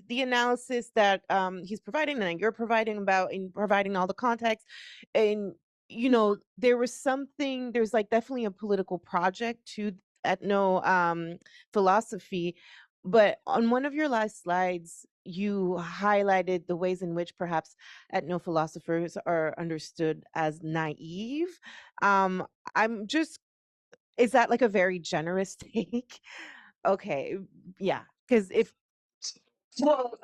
Speaker 1: the analysis that he's providing and you're providing providing all the context, and there was something. There's like definitely a political project to ethno philosophy. But on one of your last slides, you highlighted the ways in which perhaps ethno-philosophers are understood as naive. I'm just, is that like a very generous take? Okay, yeah, because if, well,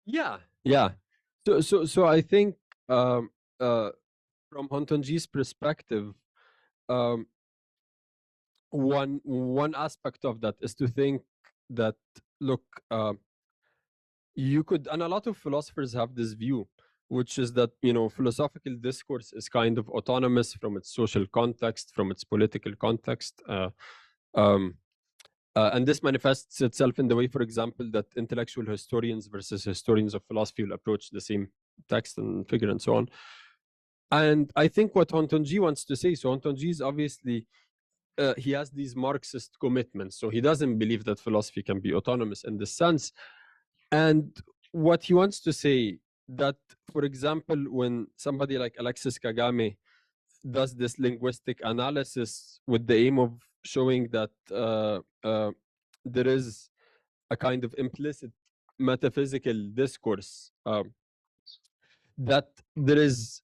Speaker 2: yeah. So I think from Hontonji's perspective, one aspect of that is to think that, look, you could, and a lot of philosophers have this view, which is that philosophical discourse is kind of autonomous from its social context, from its political context, and this manifests itself in the way, for example, that intellectual historians versus historians of philosophy will approach the same text and figure and so on. And I think what Hontonji wants to say, so Hontonji is obviously he has these Marxist commitments, so he doesn't believe that philosophy can be autonomous in this sense. And what he wants to say that, for example, when somebody like Alexis Kagame does this linguistic analysis with the aim of showing that there is a kind of implicit metaphysical discourse, that there is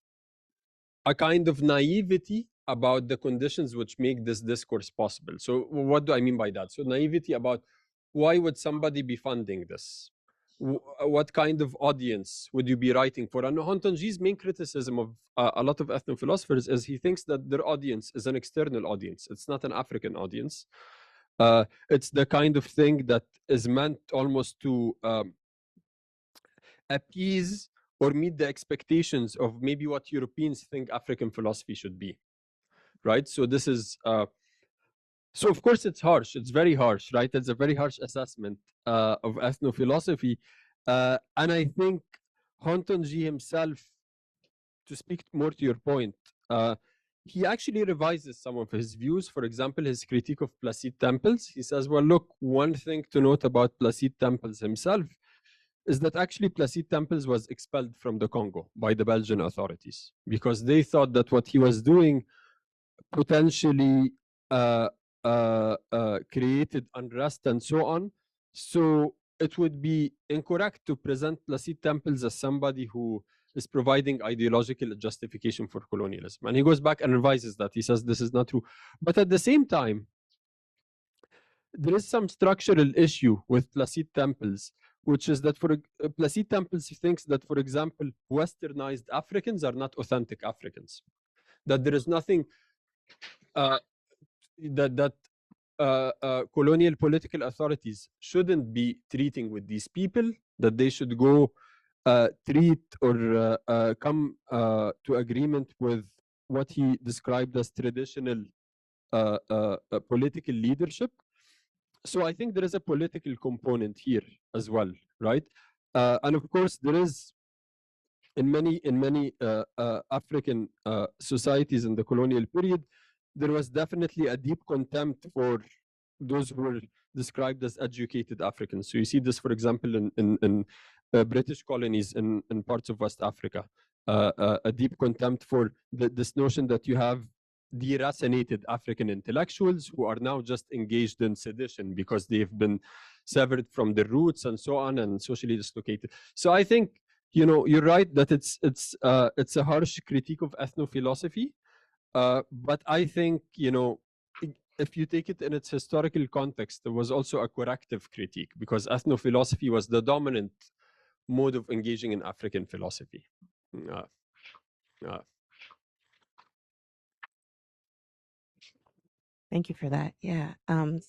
Speaker 2: a kind of naivety about the conditions which make this discourse possible. So what do I mean by that? So naivety about why would somebody be funding this? What kind of audience would you be writing for? And Hontonji's main criticism of a lot of ethno-philosophers is he thinks that their audience is an external audience. It's not an African audience. It's the kind of thing that is meant almost to appease or meet the expectations of maybe what Europeans think African philosophy should be, right? So this is, so of course it's harsh. It's very harsh, right? It's a very harsh assessment of ethno-philosophy. And I think Hontonji himself, to speak more to your point, he actually revises some of his views. For example, his critique of Placide temples. He says, well, look, one thing to note about Placide temples himself is that actually Placide temples was expelled from the Congo by the Belgian authorities because they thought that what he was doing potentially created unrest and so on. So it would be incorrect to present Placide temples as somebody who is providing ideological justification for colonialism. And he goes back and revises that. He says this is not true. But at the same time, there is some structural issue with Placide temples, which is that for Placide temples, he thinks that, for example, westernized Africans are not authentic Africans. That there is nothing that colonial political authorities shouldn't be treating with these people, that they should go treat or come to agreement with what he described as traditional political leadership. So I think there is a political component here as well, right? And of course, there is in many African societies in the colonial period, there was definitely a deep contempt for those who were described as educated Africans. So you see this, for example, in British colonies in parts of West Africa, a deep contempt for this notion that you have deracinated African intellectuals who are now just engaged in sedition because they've been severed from their roots and so on and socially dislocated. So I think you're right that it's a harsh critique of ethnophilosophy, but I think if you take it in its historical context, there was also a corrective critique because ethnophilosophy was the dominant mode of engaging in African philosophy.
Speaker 1: Thank you for that. Yeah.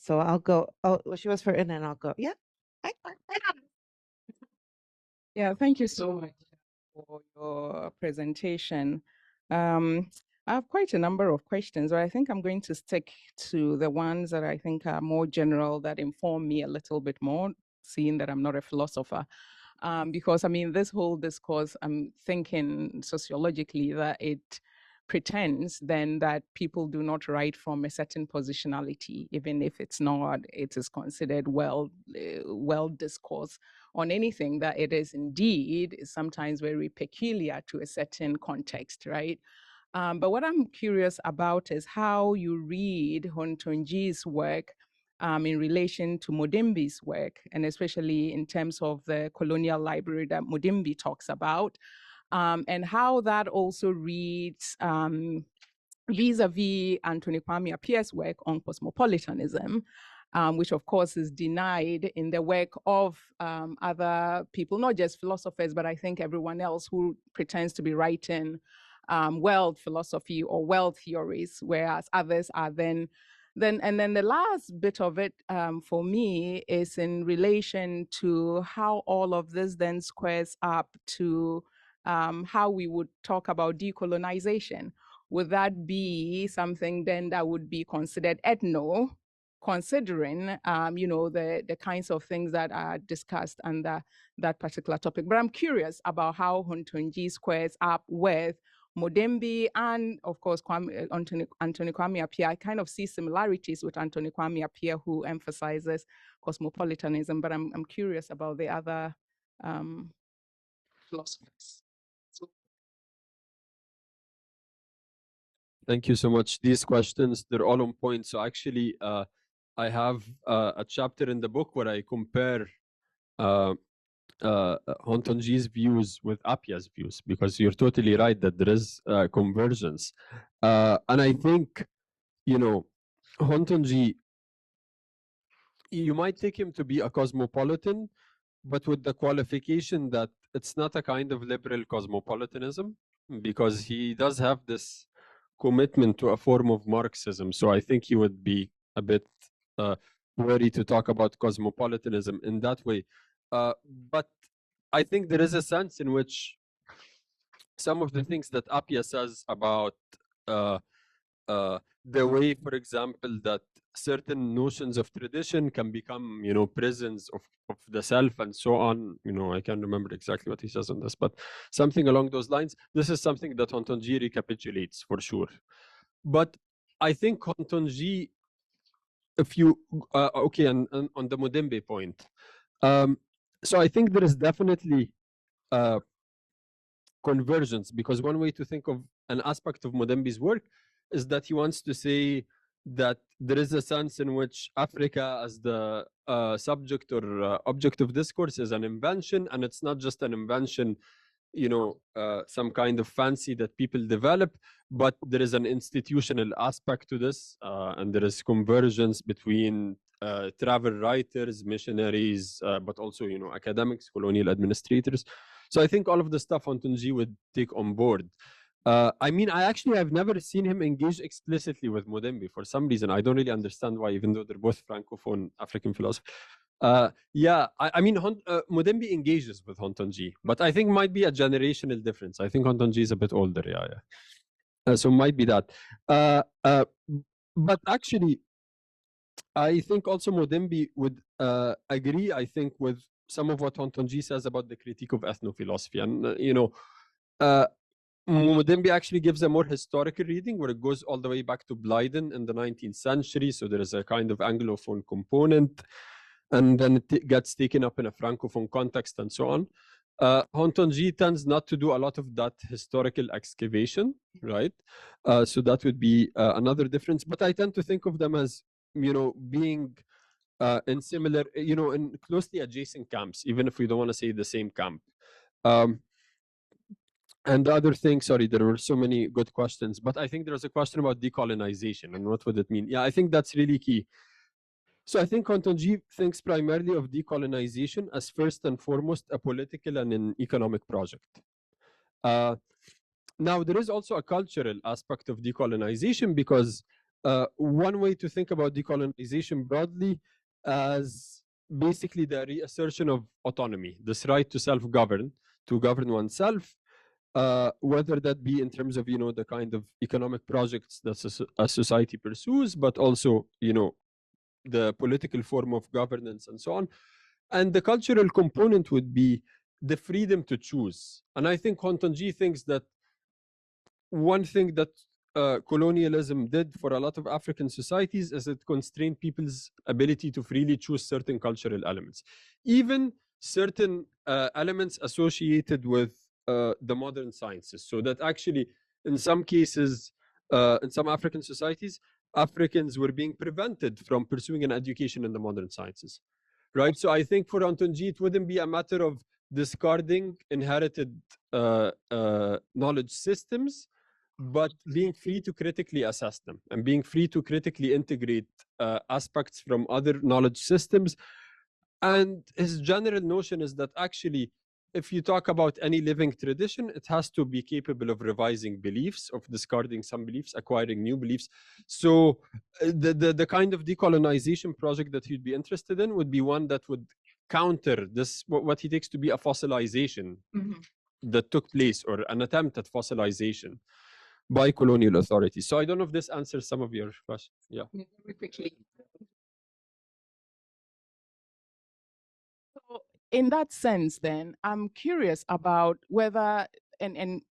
Speaker 1: So I'll go. Oh, well, she was for, and then I'll go. Yeah.
Speaker 4: Yeah, thank you so much for your presentation. I have quite a number of questions, but I think I'm going to stick to the ones that I think are more general that inform me a little bit more, seeing that I'm not a philosopher. Because I mean, this whole discourse, I'm thinking sociologically that it pretends then that people do not write from a certain positionality, even if it's not, it is considered well discourse on anything, that it is indeed sometimes very peculiar to a certain context, right? But what I'm curious about is how you read Hontonji's work in relation to Mudimbi's work, and especially in terms of the colonial library that Mudimbi talks about, and how that also reads vis-a-vis Anthony Kwame Appiah's work on cosmopolitanism, which of course is denied in the work of other people, not just philosophers, but I think everyone else who pretends to be writing world philosophy or world theories, whereas others are then the last bit of it for me is in relation to how all of this then squares up to how we would talk about decolonization. Would that be something then that would be considered ethno, considering the kinds of things that are discussed under that particular topic? But I'm curious about how Hontonji squares up with Mudimbi and, of course, Anthony Kwame Appiah. I kind of see similarities with Anthony Kwame Appiah, who emphasizes cosmopolitanism, but I'm curious about the other philosophers.
Speaker 2: Thank you so much. These questions, they're all on point. So actually, I have a chapter in the book where I compare Hontonji's views with Appiah's views, because you're totally right that there is convergence. And I think, Hontonji, you might take him to be a cosmopolitan, but with the qualification that it's not a kind of liberal cosmopolitanism, because he does have this commitment to a form of Marxism. So I think he would be a bit wary to talk about cosmopolitanism in that way. But I think there is a sense in which some of the things that Appiah says about the way, for example, that certain notions of tradition can become, prisons of the self and so on. I can't remember exactly what he says on this, but something along those lines. This is something that Hontonji recapitulates for sure. But I think Hontonji, if you, okay, and on the Mudimbi point, so I think there is definitely convergence, because one way to think of an aspect of Mudimbi's work is that he wants to say that there is a sense in which Africa as the subject or object of discourse is an invention, and it's not just an invention, some kind of fancy that people develop, but there is an institutional aspect to this, and there is convergence between travel writers, missionaries, but also, academics, colonial administrators. So I think all of the stuff Hontonji would take on board. I mean, I've never seen him engage explicitly with Mudimbi for some reason. I don't really understand why, even though they're both Francophone African philosophers. Mudimbi engages with Hontonji, but I think might be a generational difference. I think Hontonji is a bit older, so might be that. But actually, I think also Mudimbi would agree, I think, with some of what Hontonji says about the critique of ethnophilosophy. And, Mudimbi actually gives a more historical reading where it goes all the way back to Blyden in the 19th century. So there is a kind of Anglophone component, and then it gets taken up in a Francophone context and so on. Hontonji tends not to do a lot of that historical excavation, right? So that would be another difference. But I tend to think of them as, being in similar, in closely adjacent camps, even if we don't want to say the same camp. And the other thing, sorry, there were so many good questions, but I think there was a question about decolonization and what would it mean. Yeah, I think that's really key. So I think Kontonji thinks primarily of decolonization as first and foremost a political and an economic project. Now, there is also a cultural aspect of decolonization because one way to think about decolonization broadly as basically the reassertion of autonomy, this right to self-govern, to govern oneself, whether that be in terms of, the kind of economic projects that a society pursues, but also, the political form of governance and so on. And the cultural component would be the freedom to choose. And I think Kontonji thinks that one thing that colonialism did for a lot of African societies is it constrained people's ability to freely choose certain cultural elements, even certain elements associated with the modern sciences. So that actually, in some cases, in some African societies, Africans were being prevented from pursuing an education in the modern sciences, right? So I think for Antonji, it wouldn't be a matter of discarding inherited knowledge systems, but being free to critically assess them and being free to critically integrate aspects from other knowledge systems. And his general notion is that actually, if you talk about any living tradition, it has to be capable of revising beliefs, of discarding some beliefs, acquiring new beliefs. So the kind of decolonization project that he'd be interested in would be one that would counter this, what he takes to be a fossilization that took place, or an attempt at fossilization by colonial authorities. So I don't know if this answers some of your questions. Yeah.
Speaker 4: Very quickly. So in that sense, then, I'm curious about whether, and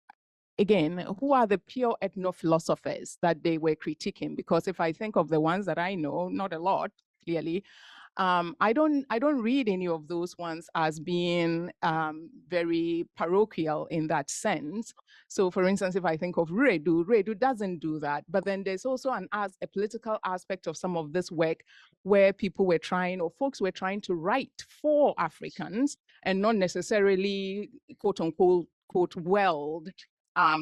Speaker 4: again, who are the pure ethno-philosophers that they were critiquing? Because if I think of the ones that I know, not a lot, clearly, I don't read any of those ones as being very parochial in that sense. So for instance, if I think of Redu doesn't do that. But then there's also a political aspect of some of this work where people were trying, or folks were trying to write for Africans and not necessarily, quote unquote, weld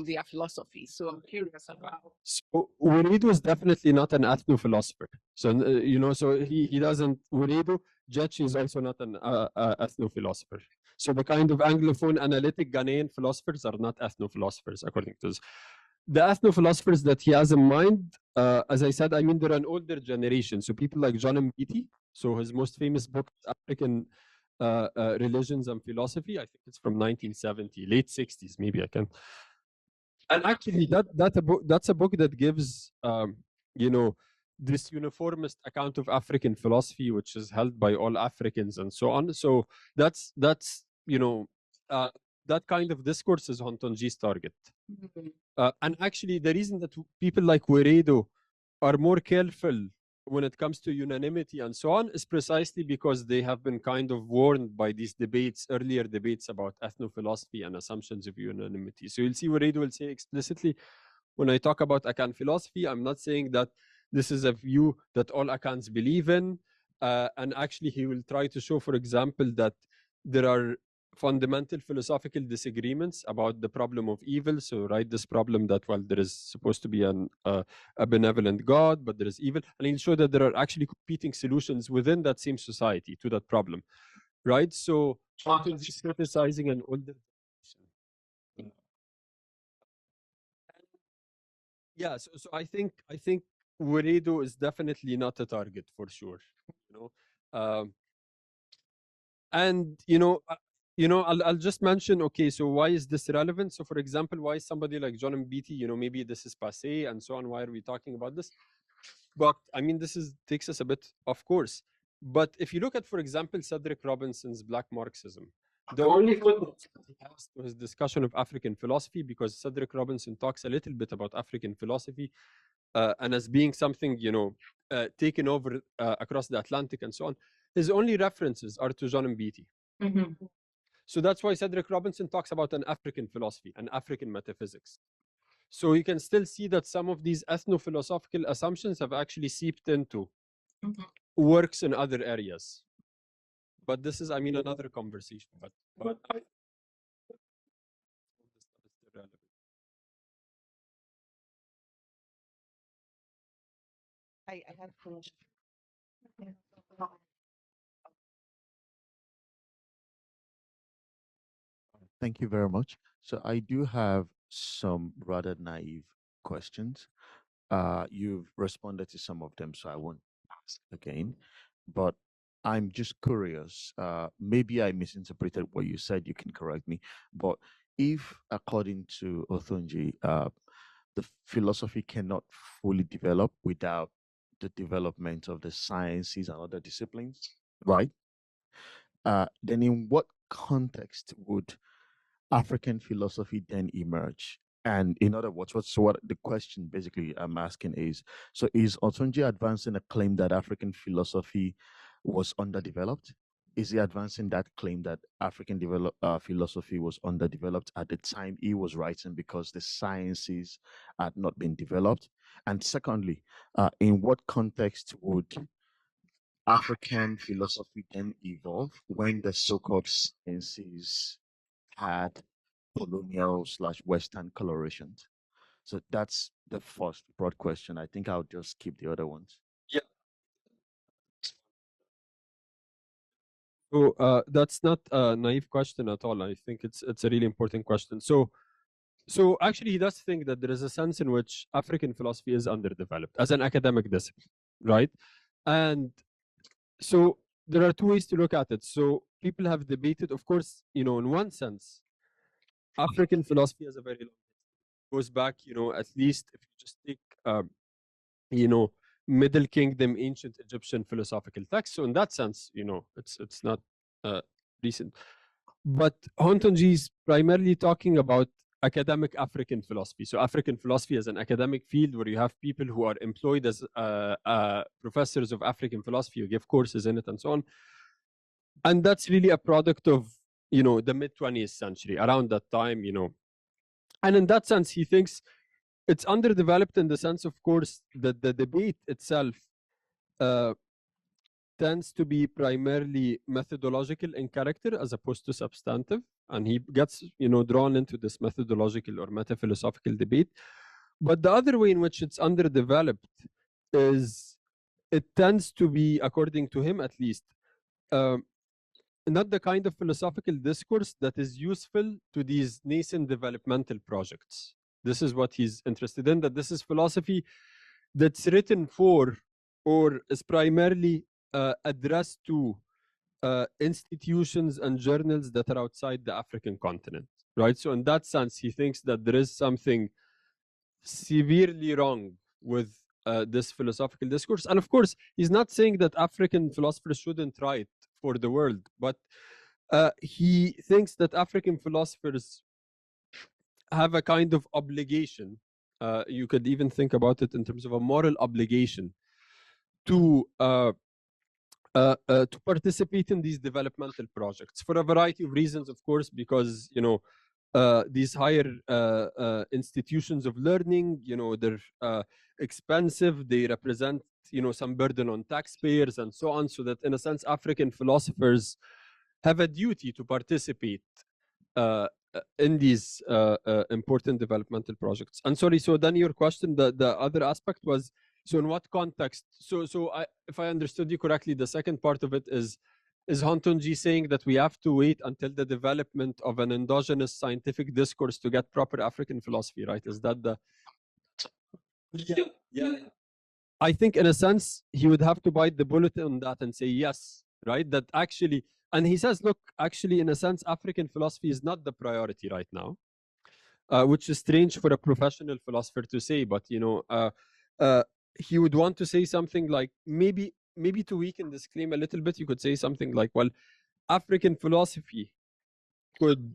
Speaker 4: their philosophy. So I'm curious about.
Speaker 2: So Weredu is definitely not an ethno-philosopher. So so he doesn't. Weredu Jetchi is also not an ethno-philosopher. So the kind of Anglophone analytic Ghanaian philosophers are not ethno-philosophers, according to this. The ethno-philosophers that he has in mind, as I said, I mean, they're an older generation. So people like John Mbiti. So his most famous book, African Religions and Philosophy, I think it's from 1970, late 60s, maybe I can. And actually, that's a book that gives, this uniformist account of African philosophy, which is held by all Africans and so on. So that's that kind of discourse is Hontonji's target. And actually, the reason that people like Weredo are more careful when it comes to unanimity and so on is precisely because they have been kind of warned by these debates, earlier debates about ethno-philosophy and assumptions of unanimity. So you'll see Weredo will say explicitly, when I talk about Akan philosophy, I'm not saying that this is a view that all Akans believe in. And actually, he will try to show, for example, that there are fundamental philosophical disagreements about the problem of evil. So, right, this problem that, well, there is supposed to be a benevolent God, but there is evil. And he'll show that there are actually competing solutions within that same society to that problem, right? So, he's criticizing an older generation. Yeah, so I think Weredo is definitely not a target for sure. And I'll just mention, okay, so why is this relevant? So for example, why is somebody like John Mbiti, maybe this is passé and so on, why are we talking about this? But I mean, takes us a bit off course. But if you look at, for example, Cedric Robinson's Black Marxism, the only footnote he has to his discussion of African philosophy, because Cedric Robinson talks a little bit about African philosophy and as being something, taken over across the Atlantic and so on, his only references are to John Mbiti. So that's why Cedric Robinson talks about an African philosophy, an African metaphysics. So you can still see that some of these ethno-philosophical assumptions have actually seeped into works in other areas. But this is, I mean, another conversation. But
Speaker 1: I have to.
Speaker 5: Thank you very much. So I do have some rather naive questions. You've responded to some of them, so I won't ask again. But I'm just curious. Maybe I misinterpreted what you said. You can correct me. But if, according to Othunji, the philosophy cannot fully develop without the development of the sciences and other disciplines, right? Then in what context would African philosophy then emerge? And in other words, what the question basically I'm asking is, so is Otunji advancing a claim that African philosophy was underdeveloped? Is he advancing that claim that African philosophy was underdeveloped at the time he was writing because the sciences had not been developed? And secondly, in what context would African philosophy then evolve when the so-called sciences had colonial/Western colorations? So that's the first broad question. I think I'll just skip the other ones.
Speaker 2: Yeah. So that's not a naive question at all. I think it's a really important question. So actually, he does think that there is a sense in which African philosophy is underdeveloped as an academic discipline, right? And so there are two ways to look at it. So people have debated, of course, in one sense, African philosophy has a very long history. It goes back, at least if you just take, Middle Kingdom, ancient Egyptian philosophical texts. So in that sense, it's not recent. But Hontonji is primarily talking about academic African philosophy. So African philosophy is an academic field where you have people who are employed as professors of African philosophy, who give courses in it and so on. And that's really a product of, the mid-20th century, around that time, And in that sense, he thinks it's underdeveloped in the sense, of course, that the debate itself tends to be primarily methodological in character as opposed to substantive. And he gets, drawn into this methodological or metaphilosophical debate. But the other way in which it's underdeveloped is it tends to be, according to him at least, not the kind of philosophical discourse that is useful to these nascent developmental projects. This is what he's interested in, that this is philosophy that's written for or is primarily addressed to institutions and journals that are outside the African continent, right? So in that sense, he thinks that there is something severely wrong with this philosophical discourse. And of course, he's not saying that African philosophers shouldn't write for the world, but he thinks that African philosophers have a kind of obligation. You could even think about it in terms of a moral obligation to participate in these developmental projects for a variety of reasons, of course, because these higher institutions of learning, they're expensive, they represent some burden on taxpayers and so on, so that in a sense African philosophers have a duty to participate in these important developmental projects. And sorry, so then your question, the other aspect was, so in what context? So if I understood you correctly, the second part of it is Hontonji saying that we have to wait until the development of an endogenous scientific discourse to get proper African philosophy, right? Is that the... Yeah. I think in a sense, he would have to bite the bullet on that and say yes, right? That actually, and he says, look, actually, in a sense, African philosophy is not the priority right now, which is strange for a professional philosopher to say, but, he would want to say something like, maybe to weaken this claim a little bit, you could say something like, well, African philosophy could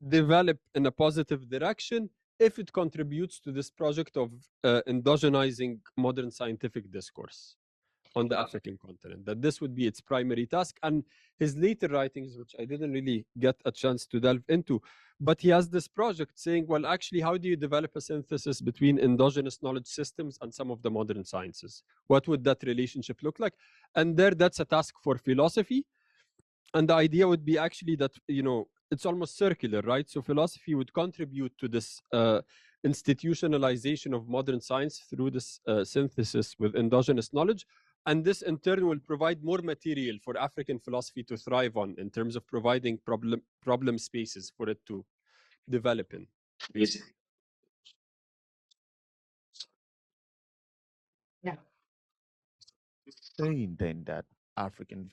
Speaker 2: develop in a positive direction if it contributes to this project of endogenizing modern scientific discourse on the African continent, that this would be its primary task. And his later writings, which I didn't really get a chance to delve into, but he has this project saying, well, actually, how do you develop a synthesis between endogenous knowledge systems and some of the modern sciences? What would that relationship look like? And that's a task for philosophy. And the idea would be actually that, it's almost circular, right? So philosophy would contribute to this institutionalization of modern science through this synthesis with endogenous knowledge. And this in turn will provide more material for African philosophy to thrive on in terms of providing problem spaces for it to develop in, basically.
Speaker 1: Yeah.
Speaker 5: Saying then that African.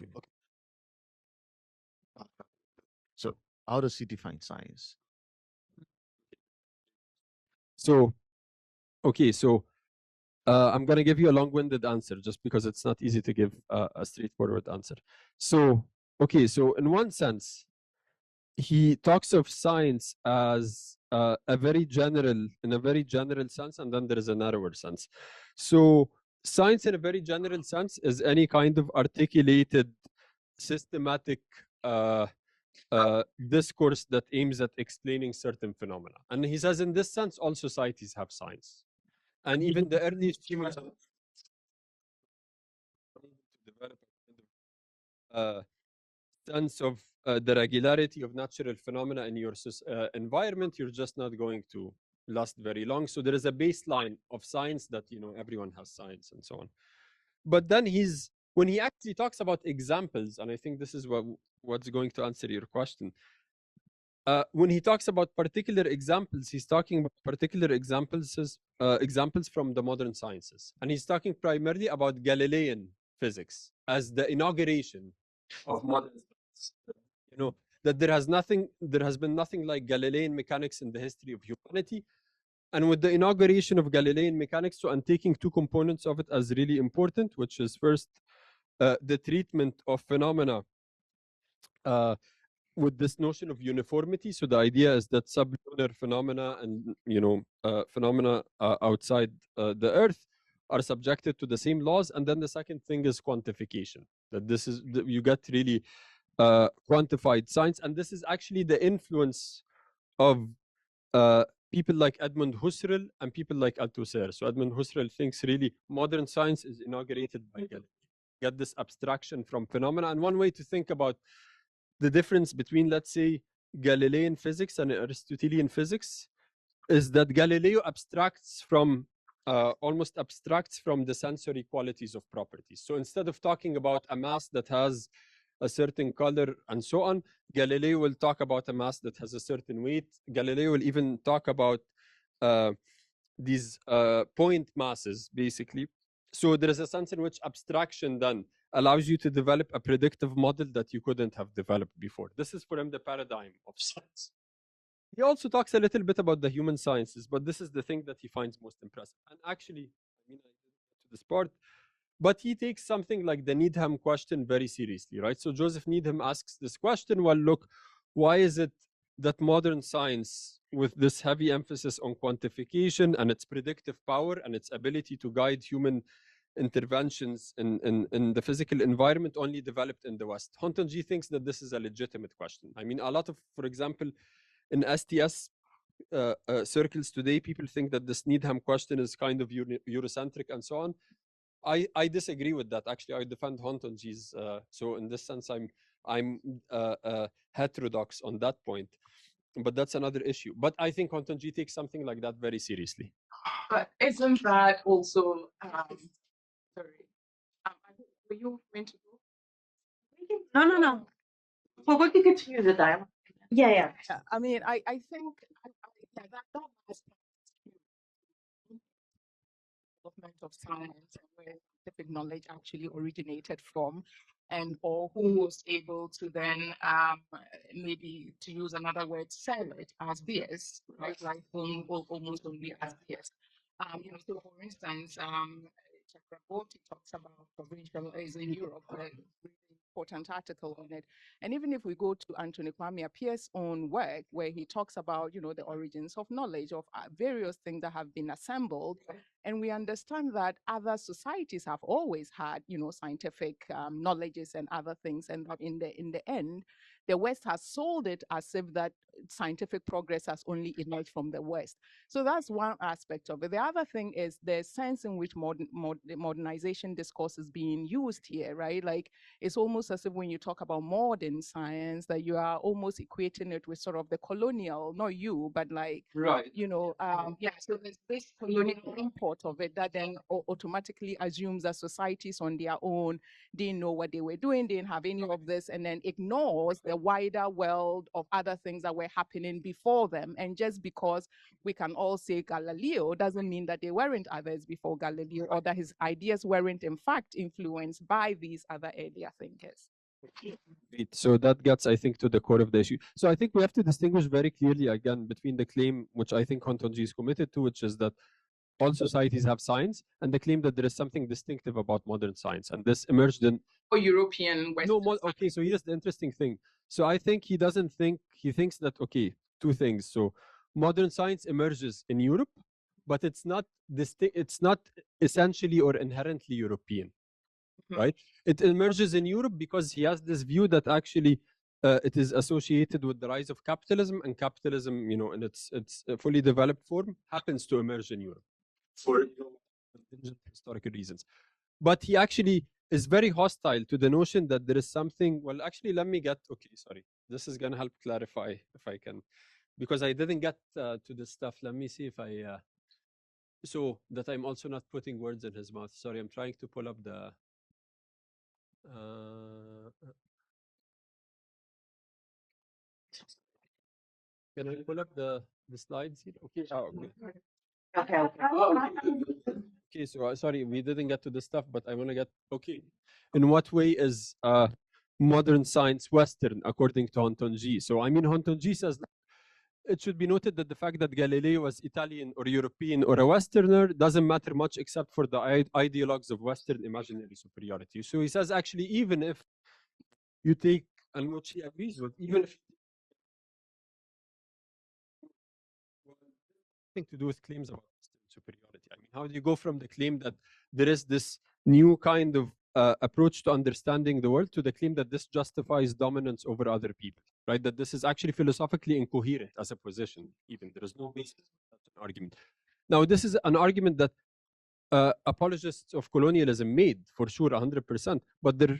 Speaker 5: So how does he define science?
Speaker 2: So, okay, so I'm going to give you a long-winded answer just because it's not easy to give a straightforward answer. So, okay, so in one sense, he talks of science as in a very general sense, and then there is a narrower sense. So, science in a very general sense is any kind of articulated, systematic discourse that aims at explaining certain phenomena. And he says, in this sense, all societies have science. And even the earliest humans have to develop a sense of the regularity of natural phenomena in your environment. You're just not going to last very long. So there is a baseline of science that, you know, everyone has science and so on. But then when he actually talks about examples, and I think this is what's going to answer your question. When he talks about particular examples, he's talking about particular examples from the modern sciences. And he's talking primarily about Galilean physics as the inauguration of modern science. You know, that there has been nothing like Galilean mechanics in the history of humanity. And with the inauguration of Galilean mechanics, so I'm taking two components of it as really important, which is first, the treatment of phenomena with this notion of uniformity. So the idea is that sublunar phenomena and phenomena outside the Earth are subjected to the same laws. And then the second thing is quantification. That this is you get really quantified science, and this is actually the influence of people like Edmund Husserl and people like Althusser. So Edmund Husserl thinks really modern science is inaugurated by Galileo. Get this abstraction from phenomena, and one way to think about the difference between, let's say, Galilean physics and Aristotelian physics is that Galileo almost abstracts from the sensory qualities of properties. So instead of talking about a mass that has a certain color and so on, Galileo will talk about a mass that has a certain weight. Galileo will even talk about these point masses, basically. So there is a sense in which abstraction then allows you to develop a predictive model that you couldn't have developed before. This is for him the paradigm of science. He also talks a little bit about the human sciences, but this is the thing that he finds most impressive. And actually, I didn't get to this part, but he takes something like the Needham question very seriously, right? So Joseph Needham asks this question, well, look, why is it that modern science, with this heavy emphasis on quantification and its predictive power and its ability to guide human interventions in the physical environment, only developed in the West? Hontonji thinks that this is a legitimate question. I mean, a lot of, for example, in STS circles today, people think that this Needham question is kind of Eurocentric and so on. I disagree with that. Actually, I defend Hontonji's. So in this sense, I'm heterodox on that point. But that's another issue. But I think Hontonji takes something like that very seriously.
Speaker 4: But isn't that also, sorry, were you meant to go?
Speaker 1: No. Well, we can continue the dialogue. Yeah.
Speaker 4: Yeah, I mean, I think yeah, that was development of science and where scientific knowledge actually originated from, and or who was able to then maybe, to use another word, sell it as BS, right? Like almost only as BS. So for instance, Chakraborty talks about provincialism in Europe, a really important article on it. And even if we go to Anthony Kwame Appiah's own work, where he talks about, the origins of knowledge of various things that have been assembled And we understand that other societies have always had, scientific knowledges and other things. And that in the end, the West has sold it as if that scientific progress has only emerged from the West. So that's one aspect of it. The other thing is the sense in which modernization discourse is being used here, right? Like, it's almost as if when you talk about modern science, that you are almost equating it with sort of the colonial, not you, but like,
Speaker 2: Right.
Speaker 4: so there's this colonial import of it that then automatically assumes that societies on their own didn't know what they were doing, didn't have any of this, and then ignores the wider world of other things that were happening before them. And just because we can all say Galileo doesn't mean that there weren't others before Galileo, or that his ideas weren't in fact influenced by these other earlier thinkers.
Speaker 2: So that gets, I think, to the core of the issue. So I think we have to distinguish very clearly, again, between the claim, which I think Hontonji is committed to, which is that all societies have science, and the claim that there is something distinctive about modern science. And this emerged in...
Speaker 4: Or European Western
Speaker 2: okay, so here's the interesting thing. So I think he thinks that, okay, two things. So modern science emerges in Europe, but it's not essentially or inherently European. Right? It emerges in Europe because he has this view that actually it is associated with the rise of capitalism, and capitalism, in its fully developed form, happens to emerge in Europe for historical reasons. But he actually is very hostile to the notion that there is something. Well, actually, sorry. This is going to help clarify if I can, because I didn't get to this stuff. Let me see if I, so that I'm also not putting words in his mouth. Sorry, I'm trying to pull up the... can I pull up the slides here? Okay. Okay, so sorry, we didn't get to the stuff, but I want to get... Okay. In what way is modern science Western, according to Hontonji? So, I mean, Hontonji says it should be noted that the fact that Galileo was Italian or European or a Westerner doesn't matter much except for the ideologues of Western imaginary superiority. So he says, actually, even if you take, and which he agrees with, even if to do with claims about superiority. I mean, how do you go from the claim that there is this new kind of approach to understanding the world to the claim that this justifies dominance over other people, right? That this is actually philosophically incoherent as a position, even. There is no basis for such an argument. Now, this is an argument that apologists of colonialism made, for sure, 100%, but they're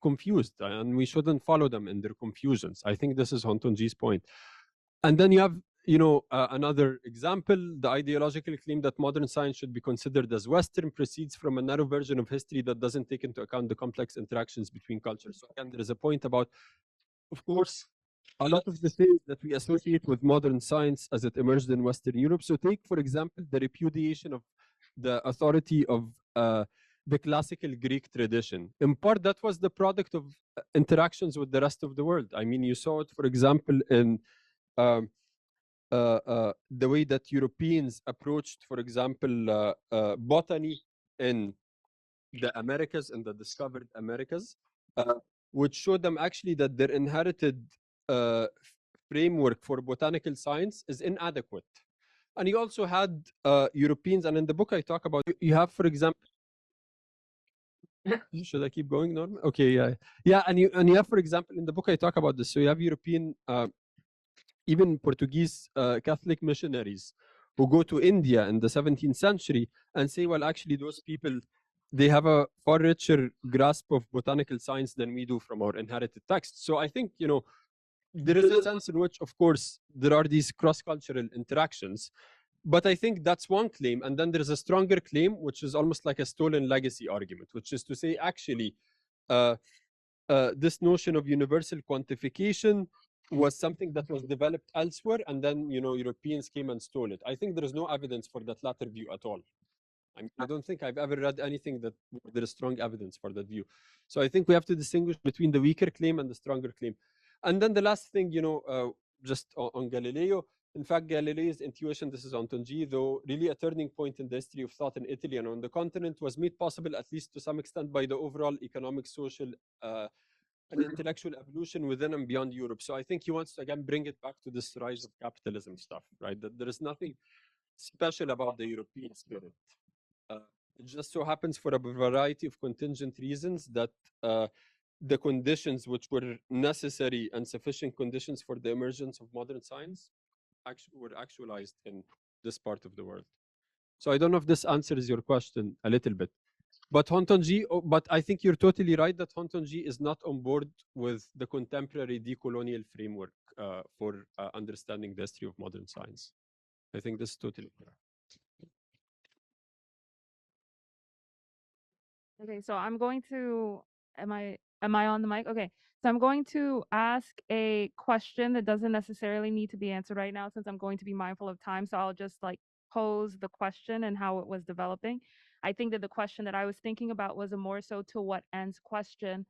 Speaker 2: confused, and we shouldn't follow them in their confusions. I think this is Hontonji's point. And then you have another example, the ideological claim that modern science should be considered as Western proceeds from a narrow version of history that doesn't take into account the complex interactions between cultures. So again, there is a point about, of course, a lot of the things that we associate with modern science as it emerged in Western Europe. So take, for example, the repudiation of the authority of the classical Greek tradition. In part, that was the product of interactions with the rest of the world. I mean, you saw it, for example, in the way that Europeans approached, for example, botany in the Americas, in the discovered Americas, which showed them actually that their inherited framework for botanical science is inadequate. And you also had Europeans, and in the book I talk about, you have, for example, should I keep going, Norma? Okay, yeah, and you have, for example, in the book I talk about this. So you have European, even Portuguese Catholic missionaries who go to India in the 17th century and say, well, actually, those people, they have a far richer grasp of botanical science than we do from our inherited texts. So I think, there is a sense in which, of course, there are these cross-cultural interactions. But I think that's one claim. And then there's a stronger claim, which is almost like a stolen legacy argument, which is to say, actually, this notion of universal quantification was something that was developed elsewhere, and then Europeans came and stole it. I think there is no evidence for that latter view at all. I don't think I've ever read anything that there is strong evidence for that view. So I think we have to distinguish between the weaker claim and the stronger claim. And then the last thing, just on Galileo. In fact, Galileo's intuition, this is Hontonji, though really a turning point in the history of thought in Italy and on the continent, was made possible, at least to some extent, by the overall economic, social, and intellectual evolution within and beyond Europe. So I think he wants to again bring it back to this rise of capitalism stuff, right? That there is nothing special about the European spirit. It just so happens for a variety of contingent reasons that the conditions which were necessary and sufficient conditions for the emergence of modern science were actualized in this part of the world. So I don't know if this answers your question a little bit. But Hontonji, but I think you're totally right that Hontonji is not on board with the contemporary decolonial framework for understanding the history of modern science. I think this is totally correct.
Speaker 6: Okay, so I'm going to, am I on the mic? Okay, so I'm going to ask a question that doesn't necessarily need to be answered right now since I'm going to be mindful of time. So I'll just like pose the question and how it was developing. I think that the question that I was thinking about was a more so to what ends question,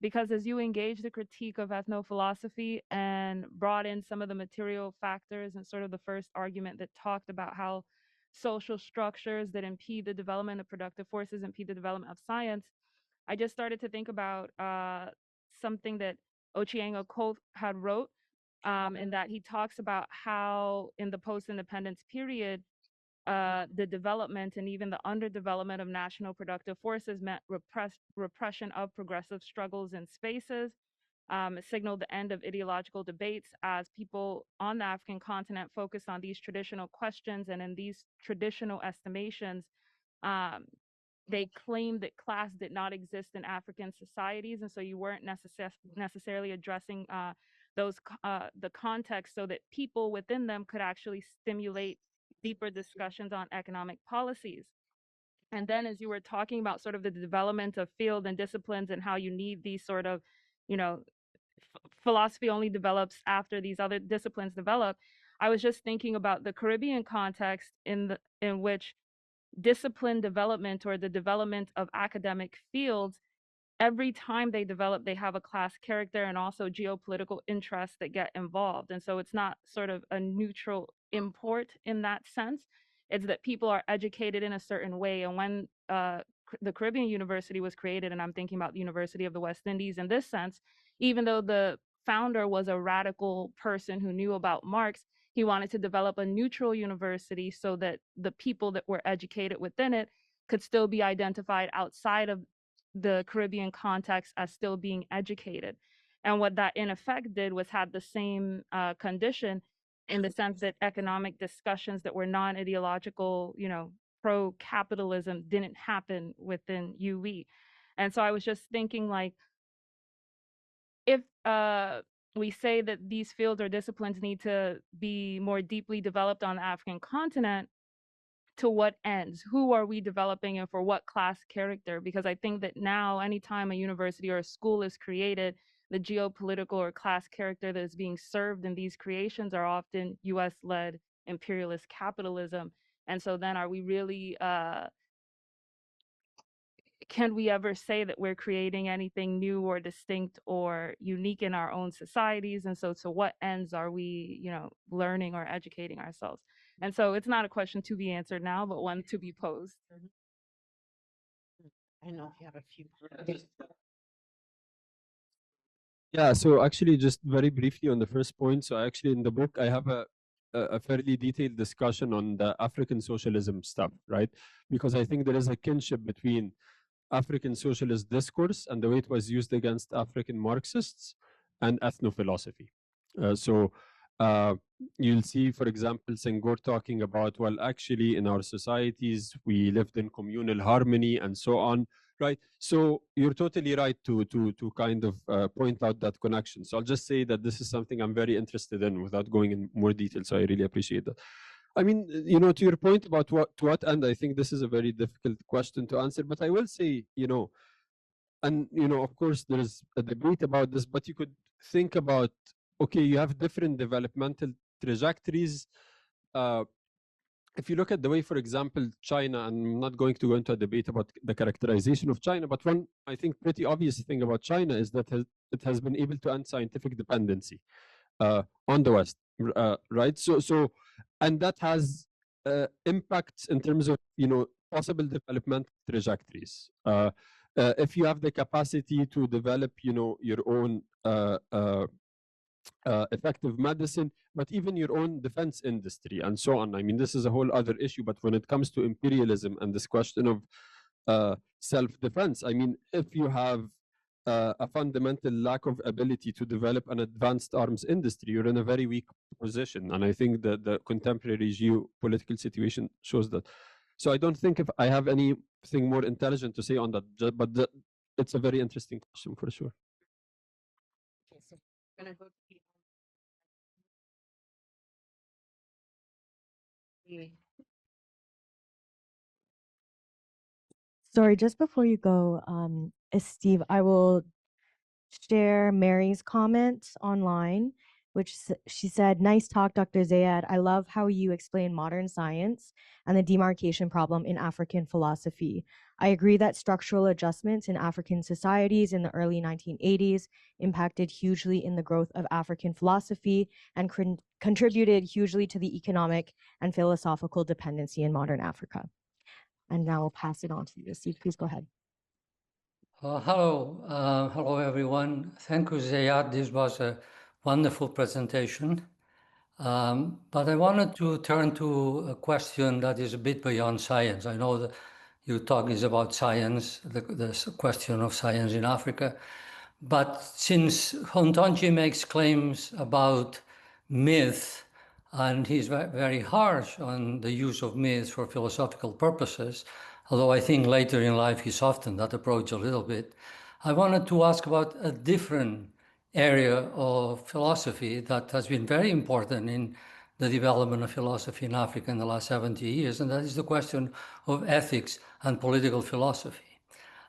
Speaker 6: because as you engage the critique of ethnophilosophy and brought in some of the material factors and sort of the first argument that talked about how social structures that impede the development of productive forces impede the development of science, I just started to think about something that Ochieng Okoth had wrote, in that he talks about how in the post-independence period, the development and even the underdevelopment of national productive forces meant repression of progressive struggles in spaces. It signaled the end of ideological debates as people on the African continent focused on these traditional questions, and in these traditional estimations, they claimed that class did not exist in African societies, and so you weren't necessarily addressing the context so that people within them could actually stimulate deeper discussions on economic policies. And then as you were talking about sort of the development of field and disciplines and how you need these sort of, you know, philosophy only develops after these other disciplines develop, I was just thinking about the Caribbean context in which discipline development or the development of academic fields, every time they develop, they have a class character and also geopolitical interests that get involved. And so it's not sort of a neutral import in that sense. It's that people are educated in a certain way. And when the Caribbean University was created, and I'm thinking about the University of the West Indies in this sense, even though the founder was a radical person who knew about Marx, he wanted to develop a neutral university so that the people that were educated within it could still be identified outside of the Caribbean context as still being educated. And what that in effect did was had the same condition in the sense that economic discussions that were non-ideological, you know, pro-capitalism didn't happen within UE. And so I was just thinking, like, if we say that these fields or disciplines need to be more deeply developed on the African continent, to what ends? Who are we developing and for what class character? Because I think that now, anytime a university or a school is created, the geopolitical or class character that is being served in these creations are often US-led imperialist capitalism. And so then are we really, can we ever say that we're creating anything new or distinct or unique in our own societies? And so to what ends are we, you know, learning or educating ourselves? And so it's not a question to be answered now, but one to be posed.
Speaker 1: I don't know if you have a few.
Speaker 2: Yeah, so actually just very briefly on the first point. So actually in the book, I have a fairly detailed discussion on the African socialism stuff, right? Because I think there is a kinship between African socialist discourse and the way it was used against African Marxists and ethnophilosophy. So you'll see, for example, Senghor talking about, well, actually in our societies, we lived in communal harmony and so on, right? So you're totally right to kind of point out that connection. So I'll just say that this is something I'm very interested in without going in more detail. So I really appreciate that. I mean, you know, to your point about to what end, I think this is a very difficult question to answer, but I will say, you know, and, you know, of course, there is a debate about this, but you could think about, okay, you have different developmental trajectories. If you look at the way, for example, China, and I'm not going to go into a debate about the characterization of China, but one, I think, pretty obvious thing about China is that it has been able to end scientific dependency on the West, right? So, and that has impacts in terms of, you know, possible development trajectories. If you have the capacity to develop, you know, your own effective medicine, but even your own defense industry and so on. I mean, this is a whole other issue. But when it comes to imperialism and this question of self-defense, I mean, if you have a fundamental lack of ability to develop an advanced arms industry, you're in a very weak position. And I think that the contemporary geopolitical situation shows that. So I don't think if I have anything more intelligent to say on that, but it's a very interesting question for sure.
Speaker 1: Okay, so I'm gonna go to the
Speaker 7: Sorry, just before you go, Steve, I will share Mary's comment online, which she said, "Nice talk, Dr. Zeyad. I love how you explain modern science and the demarcation problem in African philosophy. I agree that structural adjustments in African societies in the early 1980s impacted hugely in the growth of African philosophy and contributed hugely to the economic and philosophical dependency in modern Africa." And now I'll pass it on to you, Steve. Please go ahead.
Speaker 8: Hello everyone. Thank you, Zeyad. This was a wonderful presentation. But I wanted to turn to a question that is a bit beyond science. I know that your talk is about science, the question of science in Africa. But since Hontonji makes claims about myth, and he's very harsh on the use of myth for philosophical purposes, although I think later in life he softened that approach a little bit, I wanted to ask about a different area of philosophy that has been very important in the development of philosophy in Africa in the last 70 years, and that is the question of ethics and political philosophy.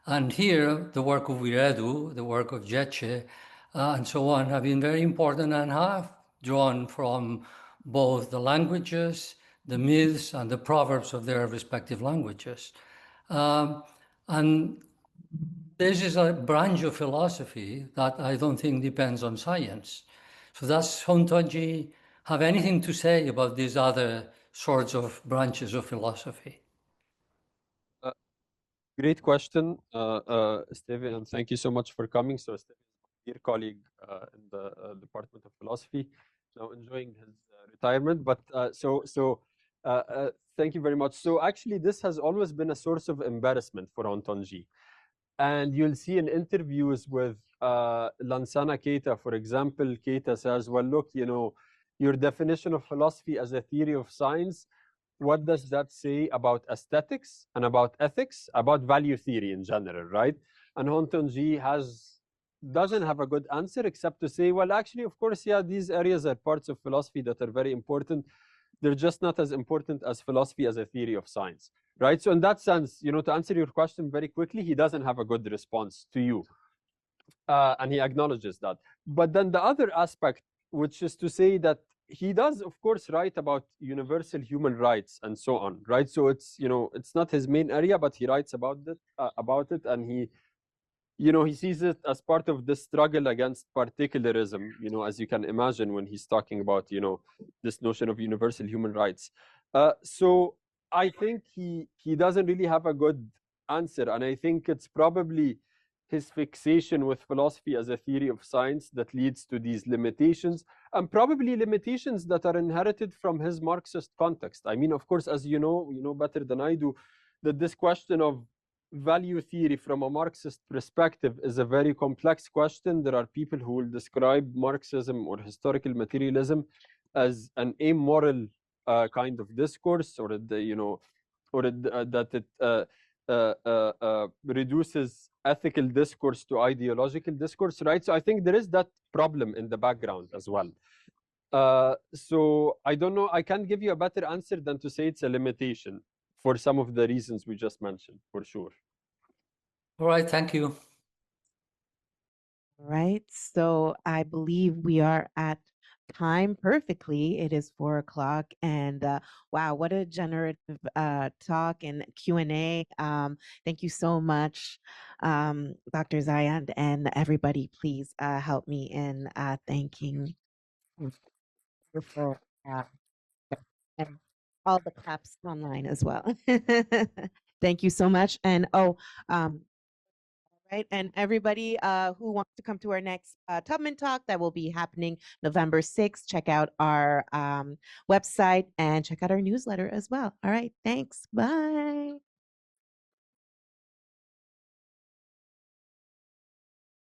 Speaker 8: And here, the work of Wiredu, the work of Jeche, and so on, have been very important and have drawn from both the languages, the myths, and the proverbs of their respective languages. And this is a branch of philosophy that I don't think depends on science. So does Hontonji have anything to say about these other sorts of branches of philosophy?
Speaker 2: Great question, Steven, and thank you so much for coming. So, Steven, dear colleague in the Department of Philosophy, now enjoying his retirement. But thank you very much. So, actually, this has always been a source of embarrassment for Hontonji. And you'll see in interviews with Lansana Keita, for example, Keita says, well, look, you know, your definition of philosophy as a theory of science, what does that say about aesthetics and about ethics, about value theory in general, right? And Hontonji doesn't have a good answer except to say, well, actually, of course, yeah, these areas are parts of philosophy that are very important. They're just not as important as philosophy as a theory of science, right? So in that sense, you know, to answer your question very quickly, he doesn't have a good response to you. And he acknowledges that. But then the other aspect, which is to say that he does, of course, write about universal human rights and so on, right? So it's, you know, it's not his main area, but he writes about it, and he, you know, he sees it as part of the struggle against particularism, you know, as you can imagine when he's talking about, you know, this notion of universal human rights. So I think he doesn't really have a good answer, and I think it's probably his fixation with philosophy as a theory of science that leads to these limitations, and probably limitations that are inherited from his Marxist context. I mean, of course, as you know better than I do, that this question of value theory from a Marxist perspective is a very complex question. There are people who will describe Marxism or historical materialism as an amoral kind of discourse, or that it reduces ethical discourse to ideological discourse, right? So I think there is that problem in the background as well. So I don't know, I can't give you a better answer than to say it's a limitation for some of the reasons we just mentioned, for sure.
Speaker 8: All right, thank you.
Speaker 1: All right, so I believe we are at time perfectly. It is 4 o'clock, and wow, what a generative talk and Q&A. Thank you so much, Dr. Zeyad, and everybody. Please help me in thanking for and all the claps online as well. Thank you so much. And Right. And everybody who wants to come to our next Tubman Talk that will be happening November 6th, check out our website and check out our newsletter as well. All right. Thanks. Bye.